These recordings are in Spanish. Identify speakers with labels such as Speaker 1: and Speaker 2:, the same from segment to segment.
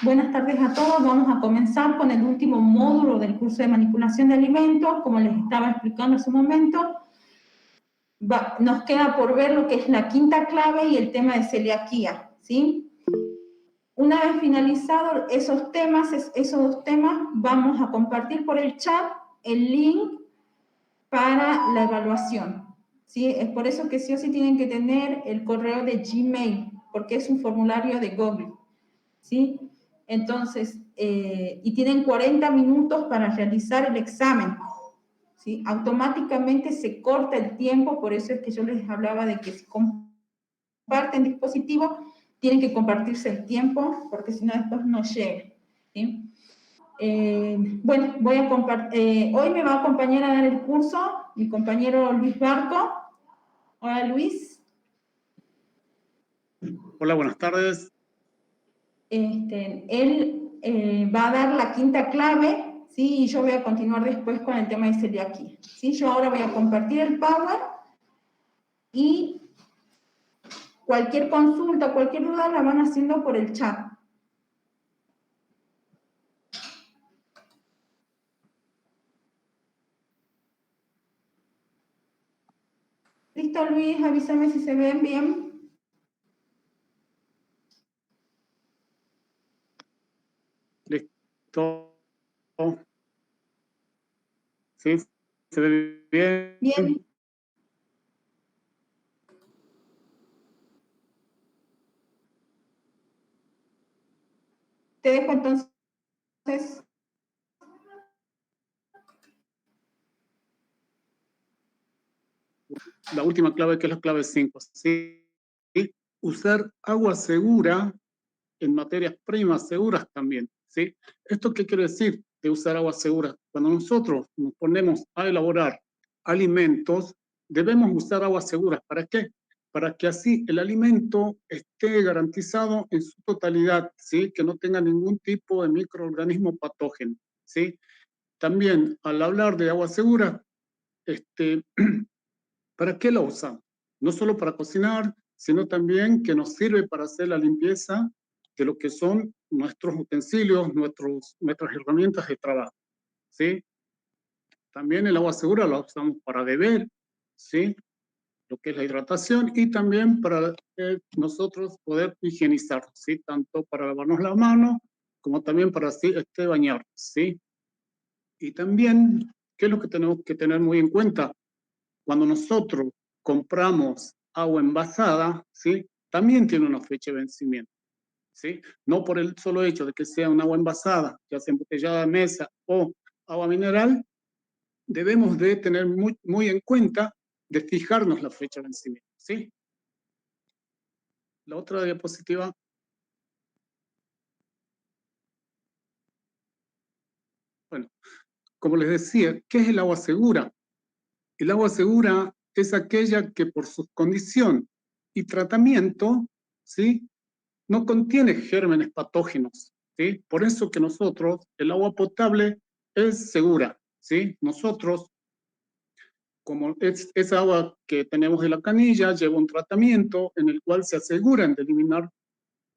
Speaker 1: Buenas tardes a todos. Vamos a comenzar con el último módulo del curso de manipulación de alimentos. Como les estaba explicando hace un momento, nos queda por ver lo que es la quinta clave y el tema de celiaquía, ¿sí? Una vez finalizados esos dos temas, vamos a compartir por el chat el link para la evaluación, ¿sí? Es por eso que sí o sí tienen que tener el correo de Gmail, porque es un formulario de Google, ¿sí? Entonces, y tienen 40 minutos para realizar el examen, ¿sí? Automáticamente se corta el tiempo, por eso es que yo les hablaba de que si comparten dispositivo, tienen que compartirse el tiempo, porque si no después no llega, ¿sí? Bueno, voy a hoy me va a acompañar a dar el curso mi compañero Luis Barco. Hola, Luis.
Speaker 2: Hola, buenas tardes.
Speaker 1: Él va a dar la quinta clave, ¿sí? Y yo voy a continuar después con el tema de celiaquía, ¿sí? Yo ahora voy a compartir el Power y cualquier consulta, cualquier duda la van haciendo por el chat. ¿Listo, Luis? Avísame si se ven bien.
Speaker 2: Listo. Sí, se ve bien.
Speaker 1: Bien. Te dejo entonces.
Speaker 2: La última clave, que es la clave 5. ¿Sí? Usar agua segura en materias primas seguras también. ¿Sí? ¿Esto qué quiere decir de usar agua segura? Cuando nosotros nos ponemos a elaborar alimentos, debemos usar aguas seguras. ¿Para qué? Para que así el alimento esté garantizado en su totalidad, ¿sí? Que no tenga ningún tipo de microorganismo patógeno, ¿sí? También, al hablar de agua segura, ¿para qué la usamos? No solo para cocinar, sino también que nos sirve para hacer la limpieza de lo que son nuestros utensilios, nuestras herramientas de trabajo, ¿sí? También el agua segura la usamos para beber, ¿sí? Lo que es la hidratación, y también para nosotros poder higienizar, ¿sí? Tanto para lavarnos las manos como también para así bañar, ¿sí? Y también, ¿qué es lo que tenemos que tener muy en cuenta? Cuando nosotros compramos agua envasada, ¿sí? También tiene una fecha de vencimiento, ¿sí? No por el solo hecho de que sea un agua envasada, ya sea embotellada de mesa o agua mineral, debemos de tener muy en cuenta de fijarnos la fecha de vencimiento, ¿sí? La otra diapositiva. Bueno, como les decía, ¿qué es el agua segura? El agua segura es aquella que por su condición y tratamiento, ¿sí? No contiene gérmenes patógenos, ¿sí? Por eso que nosotros, el agua potable es segura, ¿sí? Nosotros, como es esa agua que tenemos de la canilla, lleva un tratamiento en el cual se aseguran de eliminar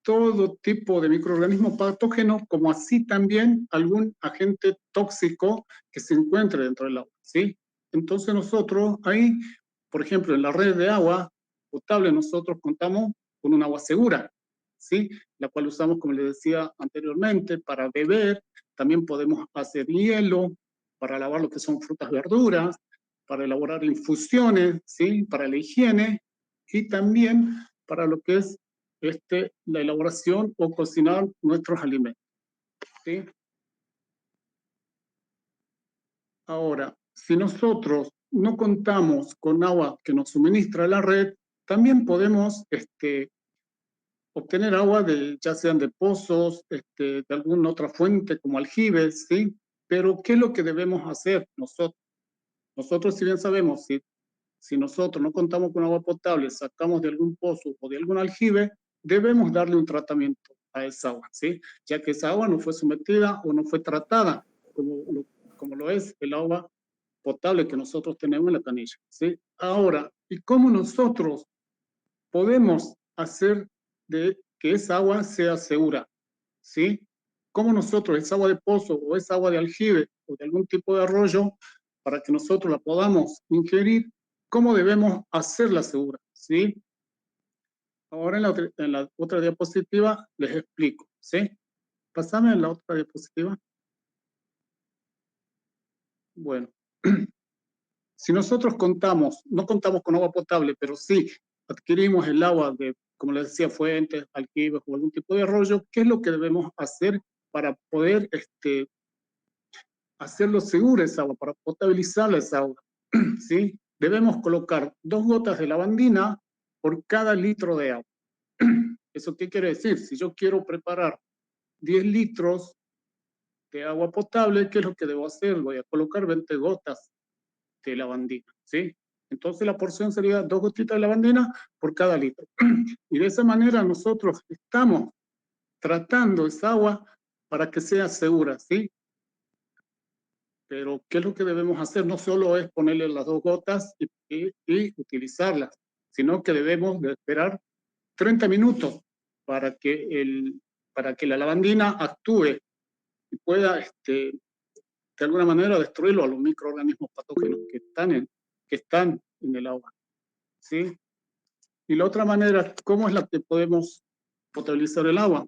Speaker 2: todo tipo de microorganismos patógenos, como así también algún agente tóxico que se encuentre dentro del agua, ¿sí? Entonces nosotros ahí, por ejemplo, en la red de agua potable, nosotros contamos con un agua segura, ¿sí? La cual usamos, como les decía anteriormente, para beber. También podemos hacer hielo, para lavar lo que son frutas, verduras, para elaborar infusiones, ¿sí? Para la higiene, y también para lo que es la elaboración o cocinar nuestros alimentos, ¿sí? Ahora, si nosotros no contamos con agua que nos suministra la red, también podemos obtener agua ya sean de pozos, de alguna otra fuente como aljibes, ¿sí? Pero ¿qué es lo que debemos hacer nosotros? Nosotros, si bien sabemos, si nosotros no contamos con agua potable, sacamos de algún pozo o de algún aljibe, debemos darle un tratamiento a esa agua, ¿sí? Ya que esa agua no fue sometida o no fue tratada como lo es el agua potable que nosotros tenemos en la canilla, ¿sí? Ahora, ¿y cómo nosotros podemos hacer de que esa agua sea segura, ¿sí? Como nosotros, es agua de pozo o es agua de aljibe o de algún tipo de arroyo, para que nosotros la podamos ingerir, ¿cómo debemos hacerla segura? ¿Sí? Ahora en la otra diapositiva les explico, ¿sí? Pásame en la otra diapositiva. Bueno, si nosotros no contamos con agua potable, pero sí adquirimos el agua de, como les decía, fuentes, aljibes o algún tipo de arroyo, ¿qué es lo que debemos hacer para poder hacerlo segura esa agua, para potabilizar esa agua? ¿Sí? Debemos colocar 2 gotas de lavandina por cada litro de agua. ¿Eso qué quiere decir? Si yo quiero preparar 10 litros de agua potable, ¿qué es lo que debo hacer? Voy a colocar 20 gotas de lavandina, ¿sí? Entonces la porción sería 2 gotitas de lavandina por cada litro. Y de esa manera nosotros estamos tratando esa agua para que sea segura, ¿sí? Pero ¿qué es lo que debemos hacer? No solo es ponerle las 2 gotas y utilizarlas, sino que debemos de esperar 30 minutos para que la lavandina actúe y pueda de alguna manera destruirlo a los microorganismos patógenos que están en el agua, ¿sí? Y la otra manera, ¿cómo es la que podemos potabilizar el agua?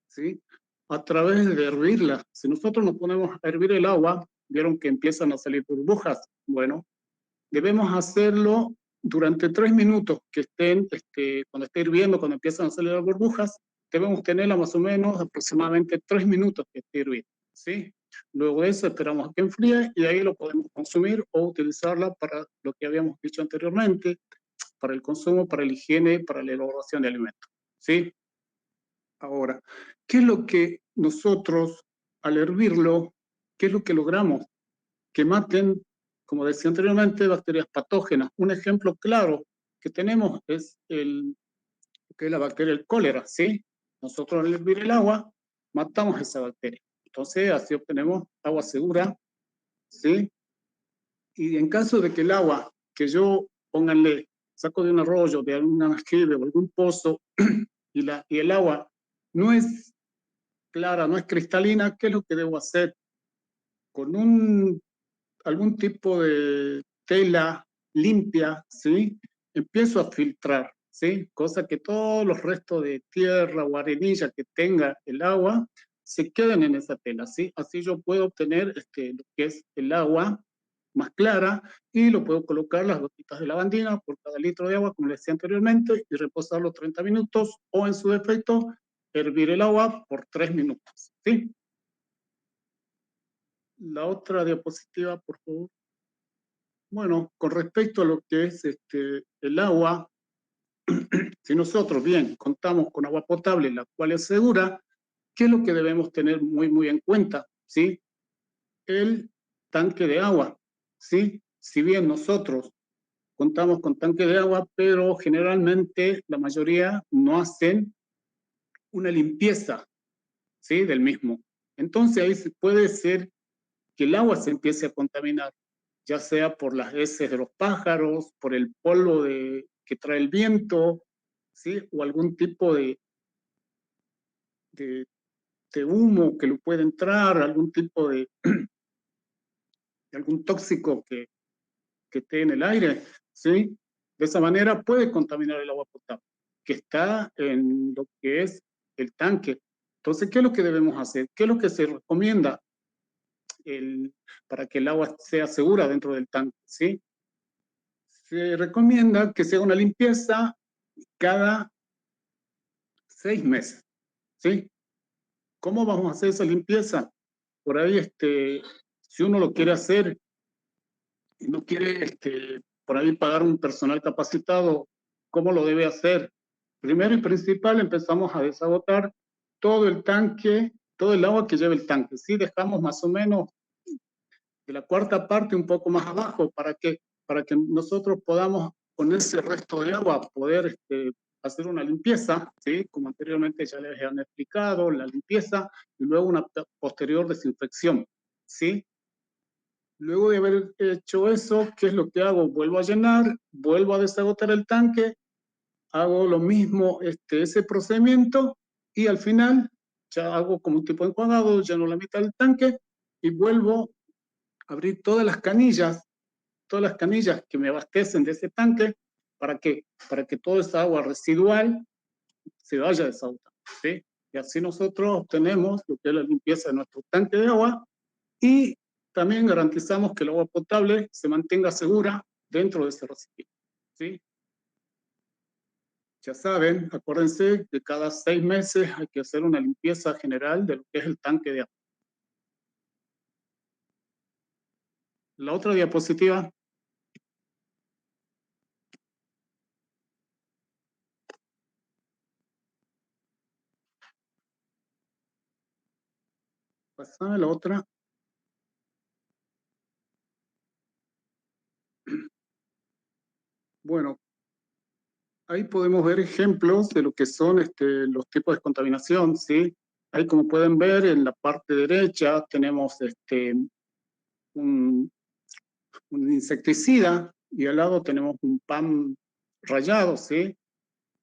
Speaker 2: ¿Sí? A través de hervirla. Si nosotros nos ponemos a hervir el agua, vieron que empiezan a salir burbujas. Bueno, debemos hacerlo durante 3 minutos que estén, cuando esté hirviendo, cuando empiezan a salir las burbujas, debemos tenerla más o menos aproximadamente 3 minutos que esté hirviendo, ¿sí? Luego de eso esperamos a que enfríe y ahí lo podemos consumir o utilizarla para lo que habíamos dicho anteriormente, para el consumo, para la higiene, para la elaboración de alimentos, ¿sí? Ahora, ¿qué es lo que nosotros, al hervirlo, qué es lo que logramos? Que maten, como decía anteriormente, bacterias patógenas. Un ejemplo claro que tenemos es que es la bacteria del cólera, ¿sí? Nosotros al hervir el agua, matamos esa bacteria. Entonces, así obtenemos agua segura, ¿sí? Y en caso de que el agua que yo, pónganle, saco de un arroyo, de algún aljibe o algún pozo, y el agua no es clara, no es cristalina, ¿qué es lo que debo hacer? Con algún tipo de tela limpia, ¿sí? Empiezo a filtrar, ¿sí? Cosa que todos los restos de tierra o arenilla que tenga el agua se queden en esa tela, ¿sí? Así yo puedo obtener lo que es el agua más clara y lo puedo colocar las gotitas de lavandina por cada litro de agua, como les decía anteriormente, y reposarlo 30 minutos o en su defecto, hervir el agua por 3 minutos, ¿sí? La otra diapositiva, por favor. Bueno, con respecto a lo que es el agua, si nosotros bien contamos con agua potable, la cual es segura, ¿qué es lo que debemos tener muy en cuenta? ¿Sí? El tanque de agua, ¿sí? Si bien nosotros contamos con tanque de agua, pero generalmente la mayoría no hacen una limpieza, ¿sí? Del mismo. Entonces ahí puede ser que el agua se empiece a contaminar, ya sea por las heces de los pájaros, por el polvo que trae el viento, ¿sí? O algún tipo de, de humo que lo puede entrar, algún tipo de algún tóxico que esté en el aire, ¿sí? De esa manera puede contaminar el agua potable, que está en lo que es el tanque. Entonces, ¿qué es lo que debemos hacer? ¿Qué es lo que se recomienda para que el agua sea segura dentro del tanque? ¿Sí? Se recomienda que se haga una limpieza cada 6 meses, ¿sí? ¿Cómo vamos a hacer esa limpieza? Por ahí, si uno lo quiere hacer y no quiere, por ahí pagar un personal capacitado, ¿cómo lo debe hacer? Primero y principal, empezamos a desagotar todo el tanque, todo el agua que lleva el tanque, ¿sí? Dejamos más o menos de la cuarta parte un poco más abajo para que nosotros podamos con ese resto de agua poder hacer una limpieza, ¿sí? Como anteriormente ya les han explicado, la limpieza y luego una posterior desinfección, ¿sí? Luego de haber hecho eso, ¿qué es lo que hago? Vuelvo a llenar, vuelvo a desagotar el tanque hago lo mismo, ese procedimiento, y al final ya hago como un tipo de enjuagado, lleno la mitad del tanque, y vuelvo a abrir todas las canillas que me abastecen de ese tanque, ¿para qué? Para que toda esa agua residual se vaya desagotando, ¿sí? Y así nosotros obtenemos lo que es la limpieza de nuestro tanque de agua, y también garantizamos que el agua potable se mantenga segura dentro de ese recipiente, ¿sí? Ya saben, acuérdense que cada 6 meses hay que hacer una limpieza general de lo que es el tanque de agua. La otra diapositiva. Pasame la otra. Bueno, ahí podemos ver ejemplos de lo que son los tipos de contaminación, ¿sí? Ahí, como pueden ver, en la parte derecha tenemos un insecticida, y al lado tenemos un pan rallado, ¿sí?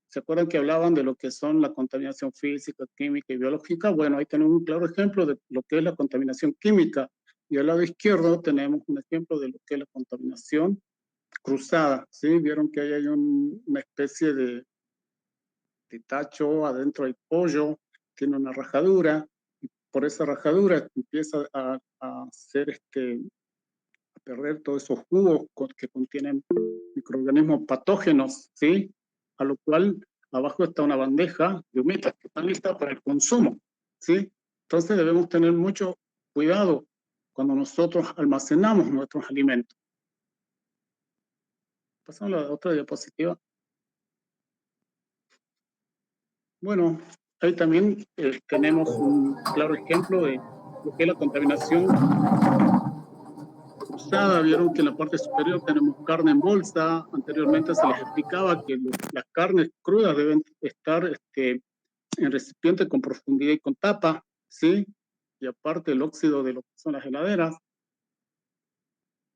Speaker 2: ¿Se acuerdan que hablaban de lo que son la contaminación física, química y biológica? Bueno, ahí tenemos un claro ejemplo de lo que es la contaminación química, y al lado izquierdo tenemos un ejemplo de lo que es la contaminación cruzada, ¿sí? Vieron que ahí hay una especie de tacho, adentro hay pollo, tiene una rajadura, y por esa rajadura empieza a hacer a perder todos esos jugos que contienen microorganismos patógenos, ¿sí? A lo cual abajo está una bandeja de humitas que están listas para el consumo, ¿sí? Entonces debemos tener mucho cuidado cuando nosotros almacenamos nuestros alimentos. Pasamos a la otra diapositiva. Bueno, ahí también tenemos un claro ejemplo de lo que es la contaminación cruzada. Vieron que en la parte superior tenemos carne en bolsa. Anteriormente se les explicaba que las carnes crudas deben estar en recipiente con profundidad y con tapa, ¿sí? Y aparte el óxido de lo que son las heladeras.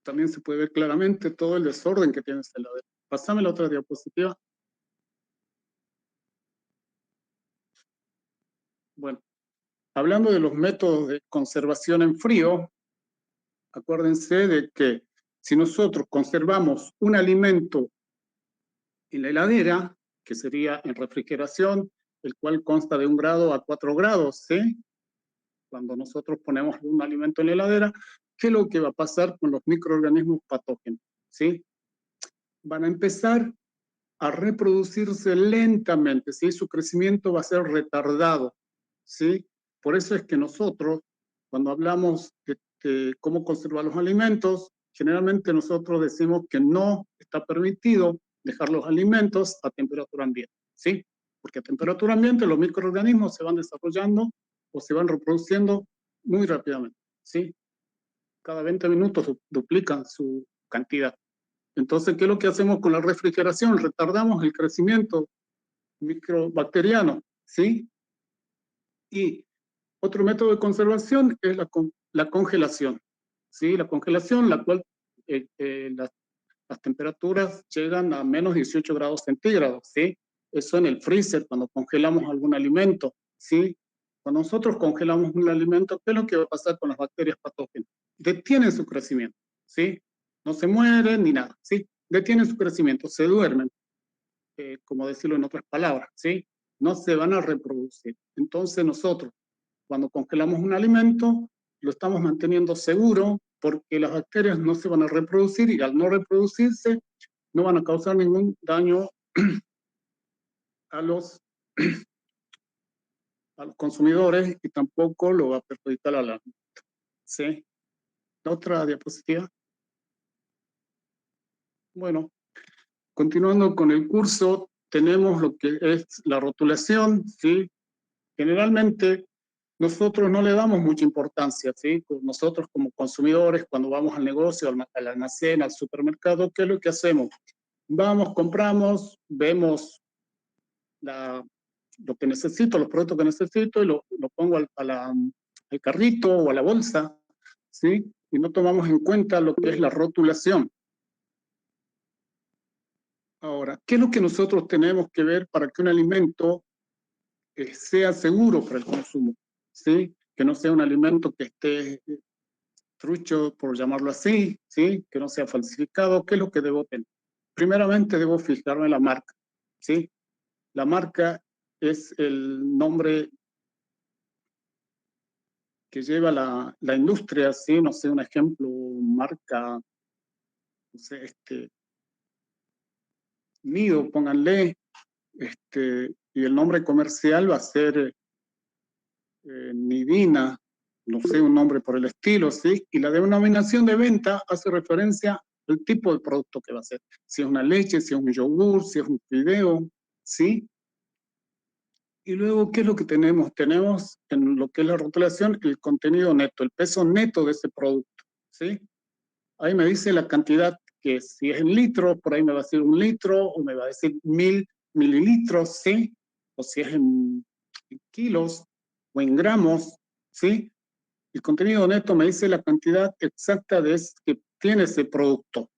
Speaker 2: También se puede ver claramente todo el desorden que tiene esta heladera. Pasame la otra diapositiva. Bueno, hablando de los métodos de conservación en frío, acuérdense de que si nosotros conservamos un alimento en la heladera, que sería en refrigeración, el cual consta de 1 grado a 4 grados, ¿sí? Cuando nosotros ponemos un alimento en la heladera, ¿qué es lo que va a pasar con los microorganismos patógenos? ¿Sí? Van a empezar a reproducirse lentamente, ¿sí? Su crecimiento va a ser retardado, ¿sí? Por eso es que nosotros, cuando hablamos de cómo conservar los alimentos, generalmente nosotros decimos que no está permitido dejar los alimentos a temperatura ambiente, ¿sí? Porque a temperatura ambiente los microorganismos se van desarrollando o se van reproduciendo muy rápidamente, ¿sí? Cada 20 minutos duplican su cantidad. Entonces, ¿qué es lo que hacemos con la refrigeración? Retardamos el crecimiento microbacteriano, ¿sí? Y otro método de conservación es la congelación, ¿sí? La congelación, la cual las temperaturas llegan a menos 18 grados centígrados, ¿sí? Eso en el freezer, cuando congelamos algún alimento, ¿sí? Cuando nosotros congelamos un alimento, ¿qué es lo que va a pasar con las bacterias patógenas? Detienen su crecimiento, ¿sí? No se mueren ni nada, ¿sí? Detienen su crecimiento, se duermen, como decirlo en otras palabras, ¿sí? No se van a reproducir. Entonces nosotros, cuando congelamos un alimento, lo estamos manteniendo seguro porque las bacterias no se van a reproducir, y al no reproducirse no van a causar ningún daño a los, a los consumidores, y tampoco lo va a perjudicar a la... ¿Sí? La otra diapositiva. Bueno, continuando con el curso, tenemos lo que es la rotulación, ¿sí? Generalmente nosotros no le damos mucha importancia, ¿sí? Nosotros como consumidores, cuando vamos al negocio, al almacén, al supermercado, ¿qué es lo que hacemos? Vamos, compramos, vemos lo que necesito, los productos que necesito, y lo pongo al carrito o a la bolsa, ¿sí? Y no tomamos en cuenta lo que es la rotulación. Ahora, ¿qué es lo que nosotros tenemos que ver para que un alimento sea seguro para el consumo? ¿Sí? Que no sea un alimento que esté trucho, por llamarlo así, ¿sí? Que no sea falsificado. ¿Qué es lo que debo tener? Primeramente debo fijarme en la marca, ¿sí? La marca es el nombre que lleva la industria, ¿sí? No sé, un ejemplo, marca, no sé, Nido, pónganle, y el nombre comercial va a ser Nidina, no sé, un nombre por el estilo, ¿sí? Y la denominación de venta hace referencia al tipo de producto que va a ser. Si es una leche, si es un yogur, si es un fideo, ¿sí? Y luego, ¿qué es lo que tenemos? Tenemos en lo que es la rotulación el contenido neto, el peso neto de ese producto, ¿sí? Ahí me dice la cantidad, que si es en litros, por ahí me va a decir 1 litro, o me va a decir 1000 mililitros, ¿sí? O si es en kilos o en gramos, ¿sí? El contenido neto me dice la cantidad exacta que tiene ese producto,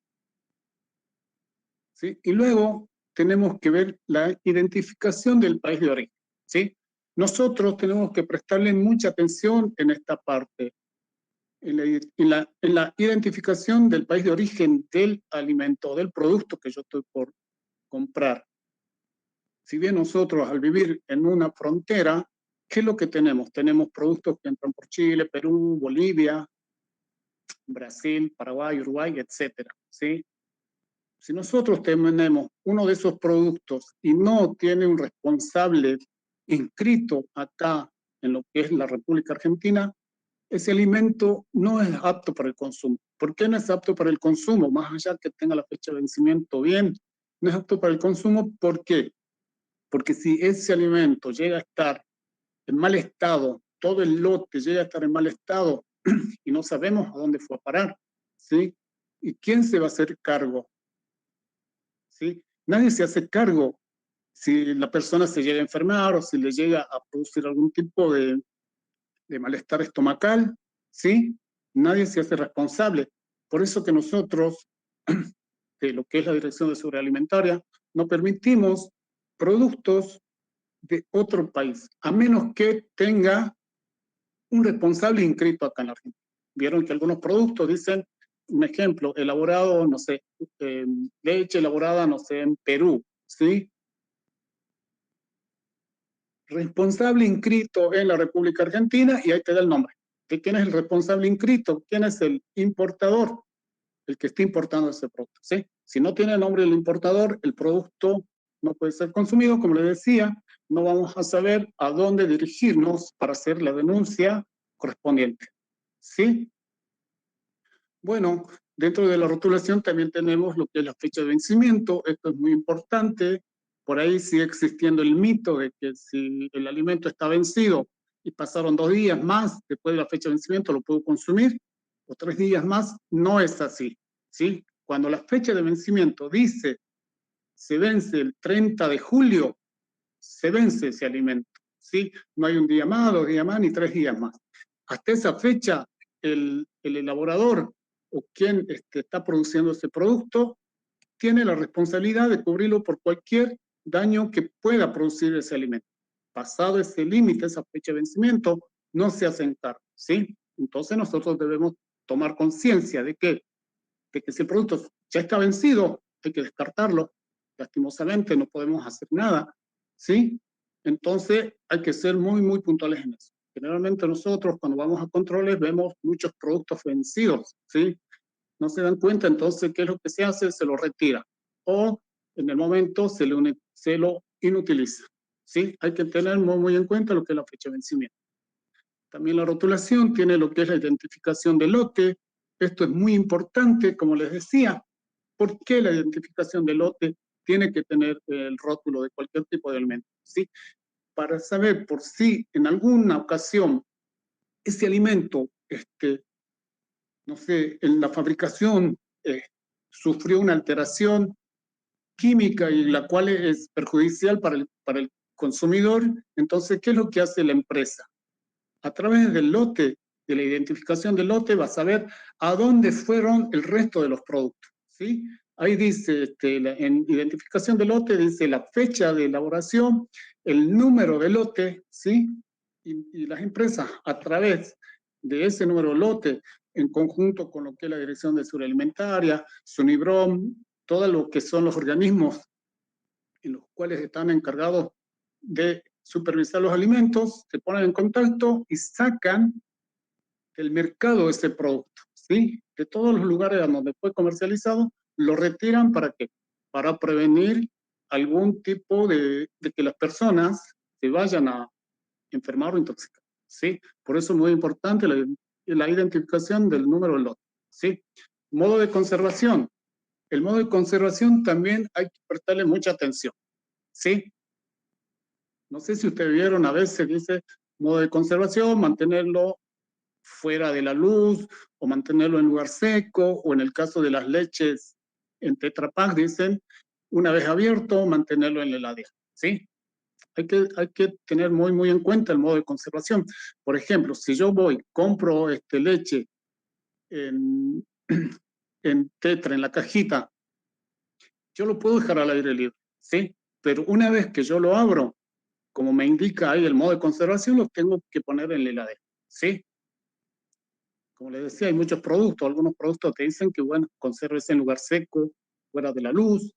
Speaker 2: ¿sí? Y luego tenemos que ver la identificación del país de origen, ¿sí? Nosotros tenemos que prestarle mucha atención en esta parte, en la identificación del país de origen del alimento, del producto que yo estoy por comprar. Si bien nosotros al vivir en una frontera, ¿qué es lo que tenemos? Tenemos productos que entran por Chile, Perú, Bolivia, Brasil, Paraguay, Uruguay, etcétera, ¿sí? Si nosotros tenemos uno de esos productos y no tiene un responsable inscrito acá en lo que es la República Argentina, ese alimento no es apto para el consumo. ¿Por qué no es apto para el consumo? Más allá que tenga la fecha de vencimiento bien, no es apto para el consumo. ¿Por qué? Porque si ese alimento llega a estar en mal estado, todo el lote llega a estar en mal estado y no sabemos a dónde fue a parar, ¿sí? ¿Y quién se va a hacer cargo? ¿Sí? Nadie se hace cargo si la persona se llega a enfermar o si le llega a producir algún tipo de malestar estomacal, ¿sí? Nadie se hace responsable. Por eso que nosotros, de lo que es la Dirección de Seguridad Alimentaria, no permitimos productos de otro país, a menos que tenga un responsable inscrito acá en la Argentina. Vieron que algunos productos dicen, un ejemplo, elaborado, no sé, leche elaborada, no sé, en Perú, ¿sí? Responsable inscrito en la República Argentina, y ahí te da el nombre. ¿De quién es el responsable inscrito? ¿Quién es el importador? El que está importando ese producto, ¿sí? Si no tiene el nombre del importador, el producto no puede ser consumido, como les decía, no vamos a saber a dónde dirigirnos para hacer la denuncia correspondiente, ¿sí? Bueno, dentro de la rotulación también tenemos lo que es la fecha de vencimiento. Esto es muy importante. Por ahí sigue existiendo el mito de que si el alimento está vencido y pasaron 2 días más después de la fecha de vencimiento, lo puedo consumir, o 3 días más. No es así, ¿sí? Cuando la fecha de vencimiento dice se vence el 30 de julio, se vence ese alimento, ¿sí? No hay un día más, 2 días más, ni 3 días más. Hasta esa fecha, el elaborador o quien está produciendo ese producto tiene la responsabilidad de cubrirlo por cualquier daño que pueda producir ese alimento. Pasado ese límite, esa fecha de vencimiento, no se hacen cargo, ¿sí? Entonces nosotros debemos tomar conciencia de que si el producto ya está vencido, hay que descartarlo. Lastimosamente no podemos hacer nada, ¿sí? Entonces hay que ser muy, muy puntuales en eso. Generalmente nosotros cuando vamos a controles vemos muchos productos vencidos, ¿sí? No se dan cuenta, entonces, ¿qué es lo que se hace? Se lo retira. O en el momento se lo inutiliza, ¿sí? Hay que tener muy, muy en cuenta lo que es la fecha de vencimiento. También la rotulación tiene lo que es la identificación del lote. Esto es muy importante, como les decía. ¿Por qué la identificación del lote tiene que tener el rótulo de cualquier tipo de alimento? ¿Sí? Para saber por si en alguna ocasión ese alimento, no sé, en la fabricación sufrió una alteración química y la cual es perjudicial para el consumidor, entonces, ¿qué es lo que hace la empresa? A través del lote, de la identificación del lote, va a saber a dónde fueron el resto de los productos, ¿sí? Ahí dice, en identificación de lote, dice la fecha de elaboración, el número de lote, ¿sí? Y las empresas, a través de ese número de lote, en conjunto con lo que es la Dirección de Seguridad Alimentaria, SUNIBROM, todo lo que son los organismos en los cuales están encargados de supervisar los alimentos, se ponen en contacto y sacan del mercado ese producto, ¿sí? De todos los lugares donde fue comercializado, lo retiran ¿para qué? Para prevenir algún tipo de que las personas se vayan a enfermar o intoxicar, ¿sí? Por eso es muy importante la identificación del número de lote, ¿sí? Modo de conservación. El modo de conservación también hay que prestarle mucha atención, ¿sí? No sé si ustedes vieron, a veces dice modo de conservación, mantenerlo fuera de la luz o mantenerlo en lugar seco, o en el caso de las leches en Tetra Pak dicen, una vez abierto, mantenerlo en la heladera, ¿sí? Hay que tener muy en cuenta el modo de conservación. Por ejemplo, si yo compro leche en, en Tetra, en la cajita, yo lo puedo dejar al aire libre, ¿sí? Pero una vez que yo lo abro, como me indica ahí el modo de conservación, lo tengo que poner en la heladera, ¿sí? Como les decía, hay muchos productos, algunos productos te dicen que, bueno, conserves en lugar seco, fuera de la luz.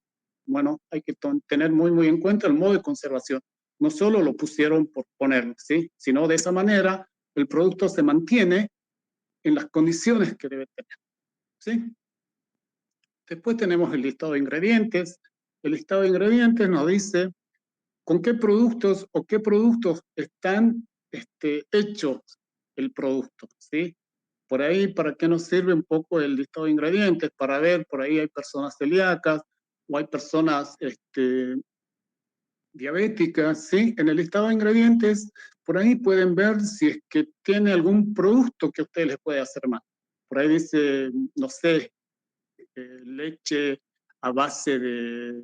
Speaker 2: Bueno, hay que tener muy en cuenta el modo de conservación. No solo lo pusieron por ponerlo, ¿sí? Sino de esa manera el producto se mantiene en las condiciones que debe tener, ¿sí? Después tenemos el listado de ingredientes. El listado de ingredientes nos dice con qué productos o qué productos están hechos el producto, ¿sí? Por ahí, ¿para qué nos sirve un poco el listado de ingredientes? Para ver, por ahí hay personas celíacas o hay personas diabéticas, ¿sí? En el listado de ingredientes, por ahí pueden ver si es que tiene algún producto que a ustedes les puede hacer mal. Por ahí dice, no sé, leche a base de,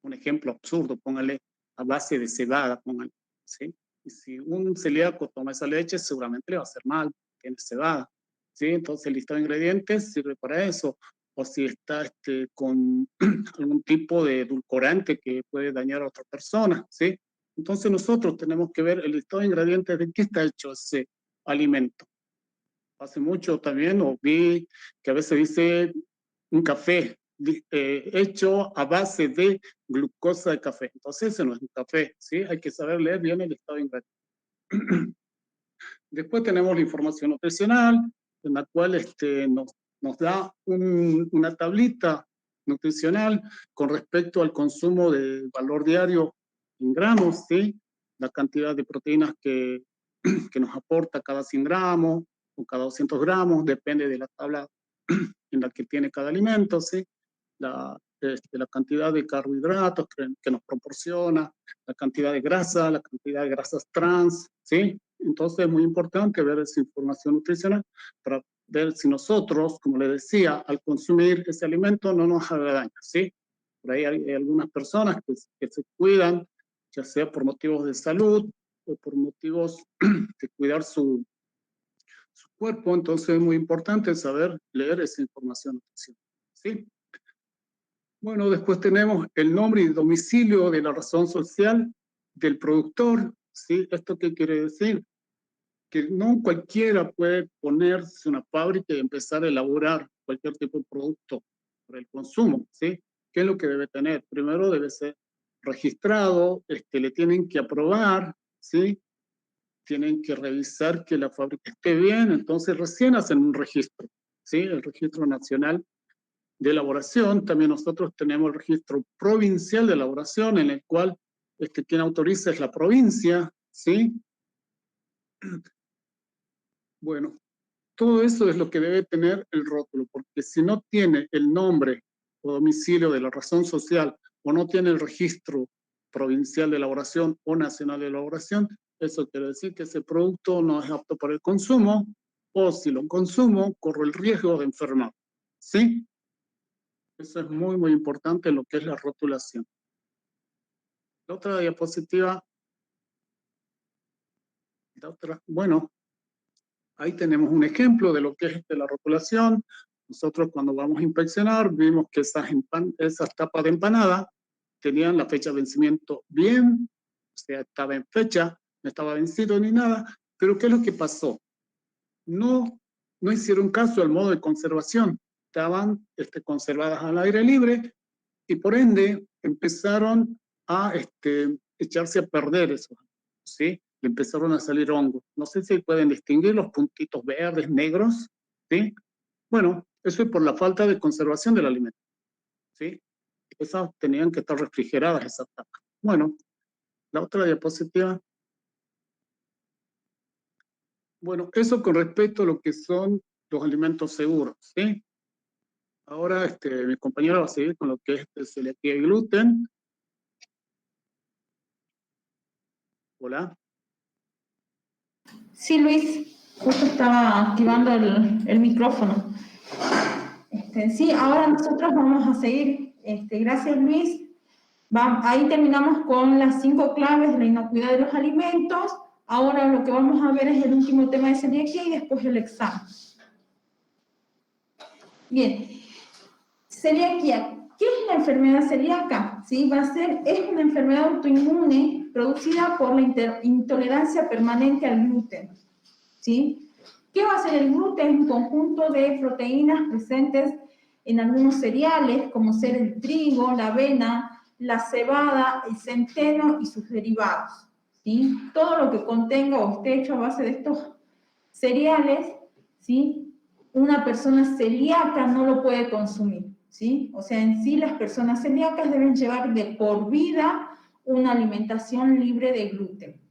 Speaker 2: un ejemplo absurdo, póngale, a base de cebada, póngale, ¿sí? Y si un celíaco toma esa leche, seguramente le va a hacer mal, tiene cebada, ¿sí? Entonces el listado de ingredientes sirve para eso. O si está con algún tipo de edulcorante que puede dañar a otra persona, ¿sí? Entonces nosotros tenemos que ver el listado de ingredientes de qué está hecho ese alimento. Hace mucho también o vi que a veces dice un café hecho a base de glucosa de café. Entonces ese no es un café, ¿sí? Hay que saber leer bien el estado de ingredientes. Después tenemos la información nutricional, en la cual nos da una tablita nutricional con respecto al consumo de valor diario en gramos, ¿sí? La cantidad de proteínas que nos aporta cada 100 gramos o cada 200 gramos, depende de la tabla en la que tiene cada alimento, ¿sí? La cantidad de carbohidratos que nos proporciona, la cantidad de grasa, la cantidad de grasas trans, ¿sí? Entonces es muy importante ver esa información nutricional para ver si nosotros, como les decía, al consumir ese alimento no nos haga daño, ¿sí? Por ahí hay algunas personas que se cuidan, ya sea por motivos de salud o por motivos de cuidar su cuerpo, entonces es muy importante saber leer esa información nutricional, ¿sí? Bueno, después tenemos el nombre y domicilio de la razón social del productor, ¿sí? ¿Esto qué quiere decir? Que no cualquiera puede ponerse una fábrica y empezar a elaborar cualquier tipo de producto para el consumo, ¿sí? ¿Qué es lo que debe tener? Primero debe ser registrado, le tienen que aprobar, ¿sí? Tienen que revisar que la fábrica esté bien, entonces recién hacen un registro, ¿sí? El registro nacional de elaboración. También nosotros tenemos el registro provincial de elaboración, en el cual quien autoriza es la provincia, ¿sí? Bueno, todo eso es lo que debe tener el rótulo, porque si no tiene el nombre o domicilio de la razón social o no tiene el registro provincial de elaboración o nacional de elaboración, eso quiere decir que ese producto no es apto para el consumo, o si lo consumo, corro el riesgo de enfermar, ¿sí? Eso es muy importante en lo que es la rotulación. La otra diapositiva, bueno, ahí tenemos un ejemplo de lo que es la rotulación. Nosotros cuando vamos a inspeccionar vimos que esas tapas de empanada tenían la fecha de vencimiento bien, o sea, estaba en fecha, no estaba vencido ni nada, pero ¿qué es lo que pasó? No hicieron caso al modo de conservación, estaban conservadas al aire libre y por ende empezaron a echarse a perder eso, ¿sí? Le empezaron a salir hongos. No sé si pueden distinguir los puntitos verdes, negros, ¿sí? Bueno, eso es por la falta de conservación del alimento, ¿sí? Esas tenían que estar refrigeradas, esas tapas. Bueno, la otra diapositiva. Bueno, eso con respecto a lo que son los alimentos seguros, ¿sí? Ahora mi compañero va a seguir con lo que es celiaquía y gluten. Hola.
Speaker 1: Sí, Luis, justo estaba activando el micrófono. Sí, ahora nosotros vamos a seguir. Gracias, Luis. Ahí terminamos con las 5 claves de la inocuidad de los alimentos. Ahora lo que vamos a ver es el último tema de celiaquía y después el examen. Bien, celiaquía. ¿Qué es la enfermedad celíaca? ¿Sí? Es una enfermedad autoinmune producida por la intolerancia permanente al gluten. ¿Sí? ¿Qué va a ser el gluten? Un conjunto de proteínas presentes en algunos cereales, como ser el trigo, la avena, la cebada, el centeno y sus derivados. ¿Sí? Todo lo que contenga o esté hecho a base de estos cereales, ¿sí? Una persona celíaca no lo puede consumir, ¿sí? O sea, en sí las personas celíacas deben llevar de por vida una alimentación libre de gluten.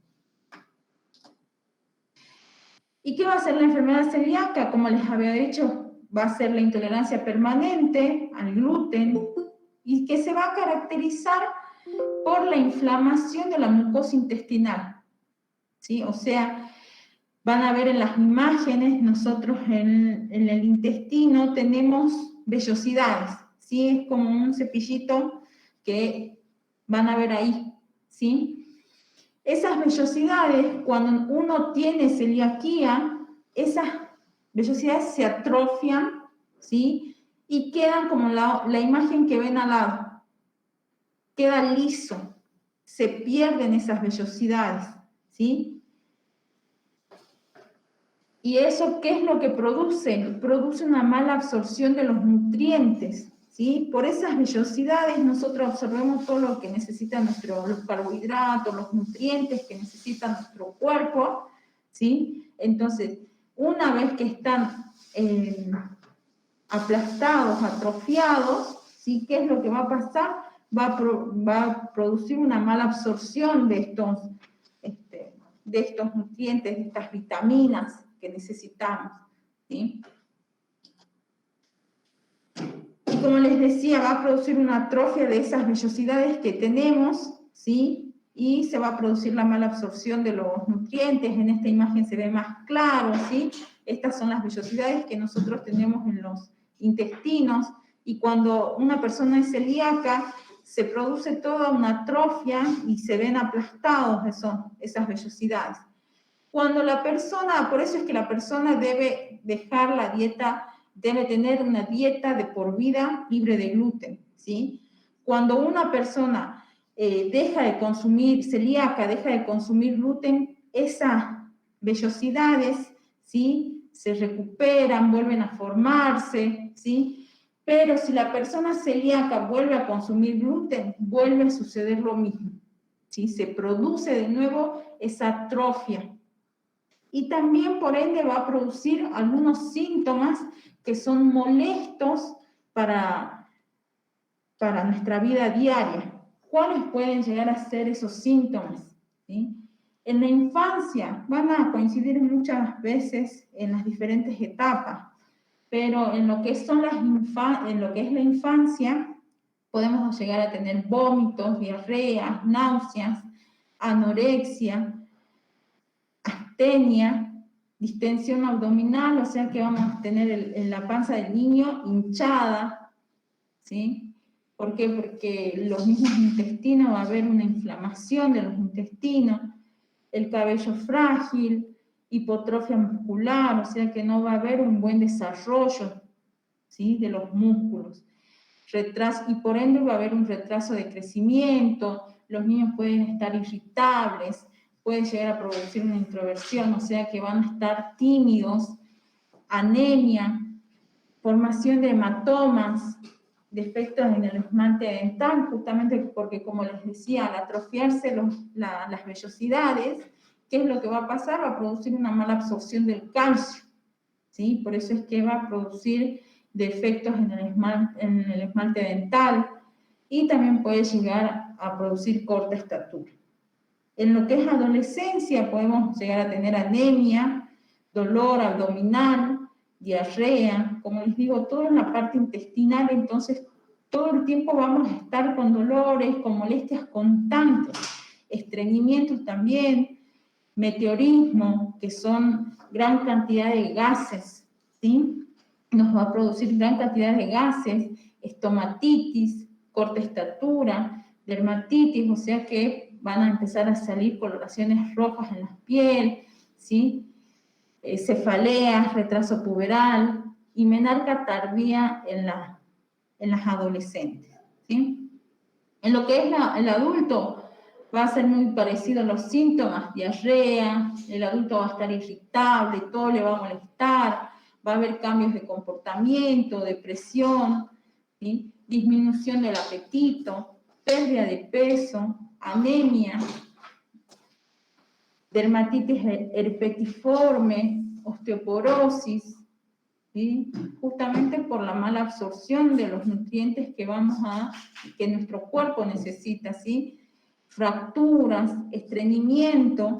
Speaker 1: ¿Y qué va a ser la enfermedad celíaca? Como les había dicho, va a ser la intolerancia permanente al gluten y que se va a caracterizar por la inflamación de la mucosa intestinal, ¿sí? O sea, van a ver en las imágenes, nosotros en el intestino tenemos vellosidades, ¿sí? Es como un cepillito que van a ver ahí, ¿sí? Esas vellosidades, cuando uno tiene celiaquía, esas vellosidades se atrofian, ¿sí? Y quedan como la imagen que ven al lado. Queda liso, se pierden esas vellosidades, ¿sí? ¿Y eso qué es lo que produce? Produce una mala absorción de los nutrientes, ¿sí? Por esas vellosidades nosotros absorbemos todo lo que necesita los carbohidratos, los nutrientes que necesita nuestro cuerpo, ¿sí? Entonces, una vez que están aplastados, atrofiados, ¿sí? ¿Qué es lo que va a pasar? Va a producir una mala absorción de estos nutrientes, de estas vitaminas que necesitamos, ¿sí? Y como les decía, va a producir una atrofia de esas vellosidades que tenemos, ¿sí? Y se va a producir la mala absorción de los nutrientes. En esta imagen se ve más claro, ¿sí? Estas son las vellosidades que nosotros tenemos en los intestinos, y cuando una persona es celíaca, se produce toda una atrofia y se ven aplastados esas vellosidades. Cuando la persona, por eso es que la persona debe dejar la dieta, debe tener una dieta de por vida libre de gluten, ¿sí? Cuando una persona deja de consumir, celíaca, deja de consumir gluten, esas vellosidades, ¿sí? Se recuperan, vuelven a formarse, ¿sí? Pero si la persona celíaca vuelve a consumir gluten, vuelve a suceder lo mismo, ¿sí? Se produce de nuevo esa atrofia. Y también, por ende, va a producir algunos síntomas que son molestos para nuestra vida diaria. ¿Cuáles pueden llegar a ser esos síntomas? ¿Sí? En la infancia van a coincidir muchas veces en las diferentes etapas, pero en lo que es la infancia, podemos llegar a tener vómitos, diarreas, náuseas, anorexia, astenia, distensión abdominal, o sea que vamos a tener en la panza del niño hinchada, ¿sí? ¿Por qué? Porque los mismos intestinos, va a haber una inflamación de los intestinos, el cabello frágil, hipotrofia muscular, o sea que no va a haber un buen desarrollo ¿sí? De los músculos. Y por ende va a haber un retraso de crecimiento, los niños pueden estar irritables, pueden llegar a producir una introversión, o sea que van a estar tímidos, anemia, formación de hematomas, defectos en el esmalte dental, justamente porque, como les decía, al atrofiarse las vellosidades, ¿qué es lo que va a pasar? Va a producir una mala absorción del calcio, ¿sí? Por eso es que va a producir defectos en el esmalte dental y también puede llegar a producir corta estatura. En lo que es adolescencia podemos llegar a tener anemia, dolor abdominal, diarrea, como les digo, todo en la parte intestinal, entonces todo el tiempo vamos a estar con dolores, con molestias constantes, estreñimientos también, meteorismo, que son gran cantidad de gases, ¿sí? Nos va a producir gran cantidad de gases, estomatitis, corta estatura, dermatitis, o sea que van a empezar a salir coloraciones rojas en la piel, ¿sí? Cefaleas, retraso puberal y menarca tardía en las adolescentes, ¿sí? En lo que es el adulto, va a ser muy parecido a los síntomas, diarrea, el adulto va a estar irritable, todo le va a molestar, va a haber cambios de comportamiento, depresión, ¿sí? Disminución del apetito, pérdida de peso, anemia, dermatitis herpetiforme, osteoporosis, ¿sí? Justamente por la mala absorción de los nutrientes que nuestro cuerpo necesita, ¿sí? Fracturas, estreñimiento,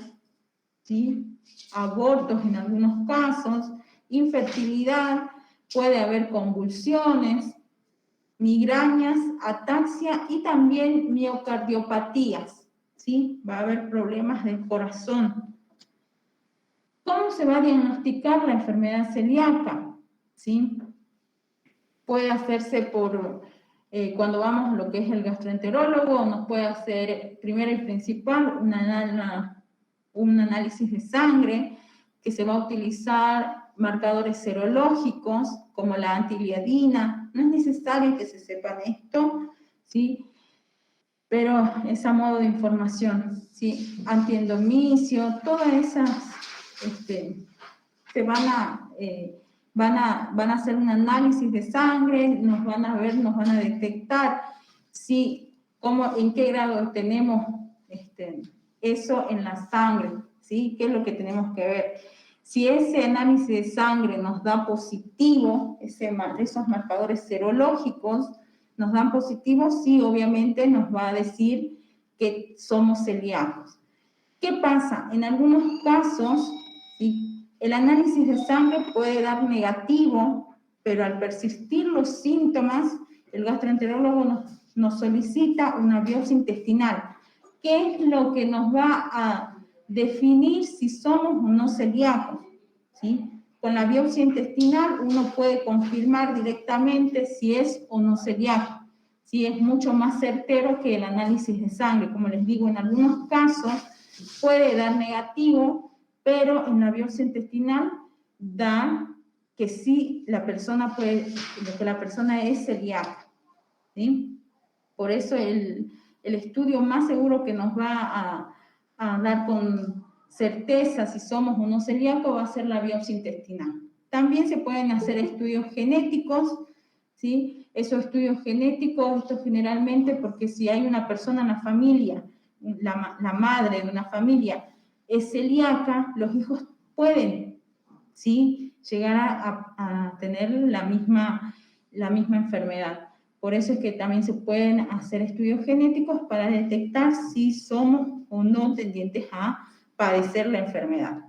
Speaker 1: ¿sí? Abortos en algunos casos, infertilidad, puede haber convulsiones, migrañas, ataxia y también miocardiopatías, ¿sí? Va a haber problemas del corazón. ¿Cómo se va a diagnosticar la enfermedad celíaca? ¿Sí? Puede hacerse cuando vamos a lo que es el gastroenterólogo, nos puede hacer, primero y principal, un análisis de sangre, que se va a utilizar marcadores serológicos, como la antigliadina. No es necesario que se sepan esto, ¿sí? Pero es a modo de información, ¿sí? Antiendomicio, todas esas se van a hacer un análisis de sangre, nos van a detectar en qué grado tenemos eso en la sangre, ¿sí? ¿Qué es lo que tenemos que ver? Si ese análisis de sangre nos da positivo, esos marcadores serológicos nos dan positivo, sí, obviamente nos va a decir que somos celíacos. ¿Qué pasa? En algunos casos, ¿sí? El análisis de sangre puede dar negativo, pero al persistir los síntomas, el gastroenterólogo nos solicita una biopsia intestinal. ¿Qué es lo que nos va a definir si somos o no celíacos? ¿Sí? Con la biopsia intestinal uno puede confirmar directamente si es o no celíaco. ¿Sí? Es mucho más certero que el análisis de sangre. Como les digo, en algunos casos puede dar negativo, pero en la biopsia intestinal da que sí la persona es celíaca, ¿sí? Por eso el estudio más seguro que nos va a dar con certeza si somos o no celíacos va a ser la biopsia intestinal. También se pueden hacer estudios genéticos, ¿sí? Esos estudios genéticos, esto generalmente porque si hay una persona en la familia, la madre de una familia es celíaca, los hijos pueden, ¿sí? Llegar a tener la misma enfermedad. Por eso es que también se pueden hacer estudios genéticos para detectar si somos o no tendientes a padecer la enfermedad.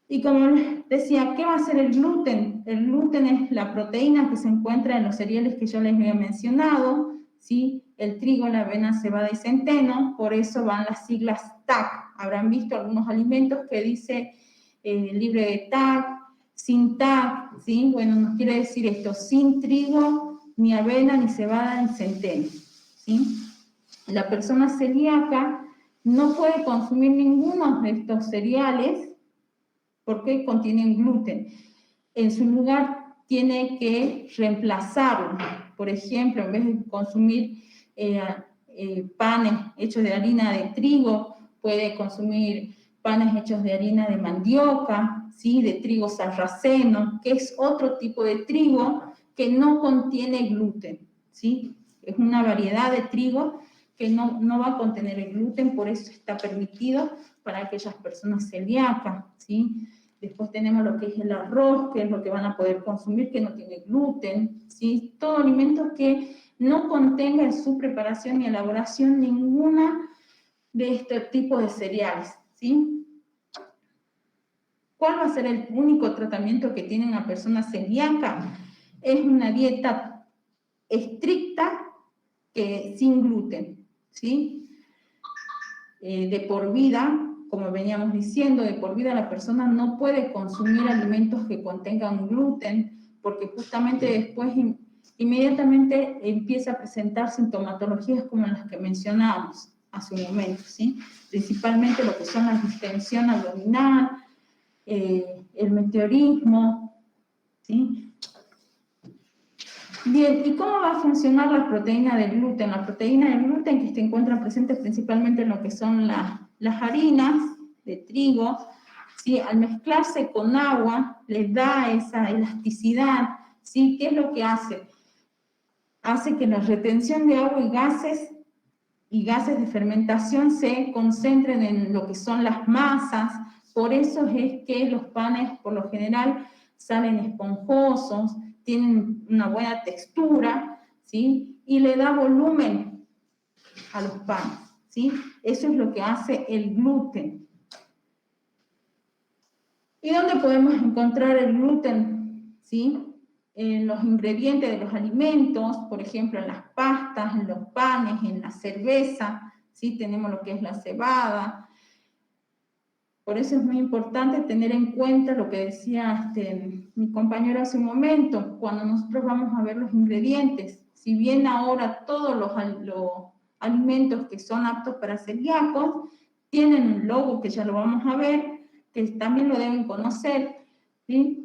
Speaker 1: Y como les decía, ¿qué va a ser el gluten? El gluten es la proteína que se encuentra en los cereales que yo les había mencionado, ¿sí? El trigo, la avena, cebada y centeno, por eso van las siglas TAC. Habrán visto algunos alimentos que dice libre de TAC, sin TAC, ¿sí? Bueno, nos quiere decir esto, sin trigo, ni avena, ni cebada, ni centeno, ¿sí? La persona celíaca no puede consumir ninguno de estos cereales porque contienen gluten. En su lugar, tiene que reemplazarlo. Por ejemplo, en vez de consumir panes hechos de harina de trigo, puede consumir panes hechos de harina de mandioca, ¿sí? De trigo sarraceno, que es otro tipo de trigo que no contiene gluten, ¿sí? Es una variedad de trigo que no va a contener el gluten, por eso está permitido para aquellas personas celíacas, ¿sí? Después tenemos lo que es el arroz, que es lo que van a poder consumir, que no tiene gluten, ¿sí? Todo alimento que no contenga en su preparación y elaboración ninguna de este tipo de cereales, ¿sí? ¿Cuál va a ser el único tratamiento que tiene una persona celíaca? Es una dieta estricta sin gluten, ¿sí? De por vida, como veníamos diciendo, de por vida la persona no puede consumir alimentos que contengan gluten, porque justamente después inmediatamente empieza a presentar sintomatologías como las que mencionábamos hace un momento, ¿sí? Principalmente lo que son la distensión abdominal, el meteorismo, ¿sí? Bien, ¿y cómo va a funcionar la proteína del gluten? La proteína del gluten que se encuentra presente principalmente en lo que son las harinas de trigo, ¿sí? Al mezclarse con agua, les da esa elasticidad, ¿sí? ¿Qué es lo que hace? Hace que la retención de agua y gases de fermentación se concentren en lo que son las masas. Por eso es que los panes, por lo general, salen esponjosos, tienen una buena textura, ¿sí? Y le da volumen a los panes, ¿sí? Eso es lo que hace el gluten. ¿Y dónde podemos encontrar el gluten? ¿Sí? En los ingredientes de los alimentos, por ejemplo, en las pastas, en los panes, en la cerveza, ¿sí? Tenemos lo que es la cebada. Por eso es muy importante tener en cuenta lo que decía mi compañero hace un momento, cuando nosotros vamos a ver los ingredientes. Si bien ahora todos los alimentos que son aptos para celíacos tienen un logo que ya lo vamos a ver, que también lo deben conocer, ¿sí?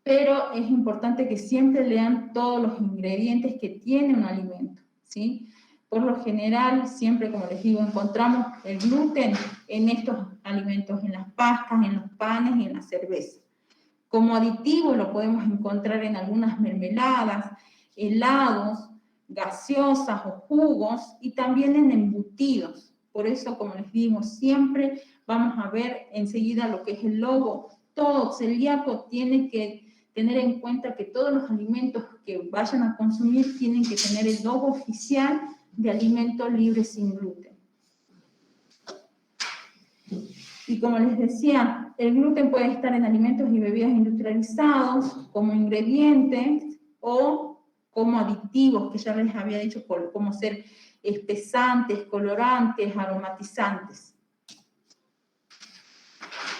Speaker 1: Pero es importante que siempre lean todos los ingredientes que tiene un alimento, ¿sí? Por lo general, siempre, como les digo, encontramos el gluten en estos alimentos, en las pastas, en los panes y en la cerveza. Como aditivo lo podemos encontrar en algunas mermeladas, helados, gaseosas o jugos y también en embutidos. Por eso, como les digo, siempre vamos a ver enseguida lo que es el logo. Todo celíaco tiene que tener en cuenta que todos los alimentos que vayan a consumir tienen que tener el logo oficial de alimentos libres sin gluten. Y como les decía, el gluten puede estar en alimentos y bebidas industrializados como ingredientes o como aditivos, que ya les había dicho, como ser espesantes, colorantes, aromatizantes.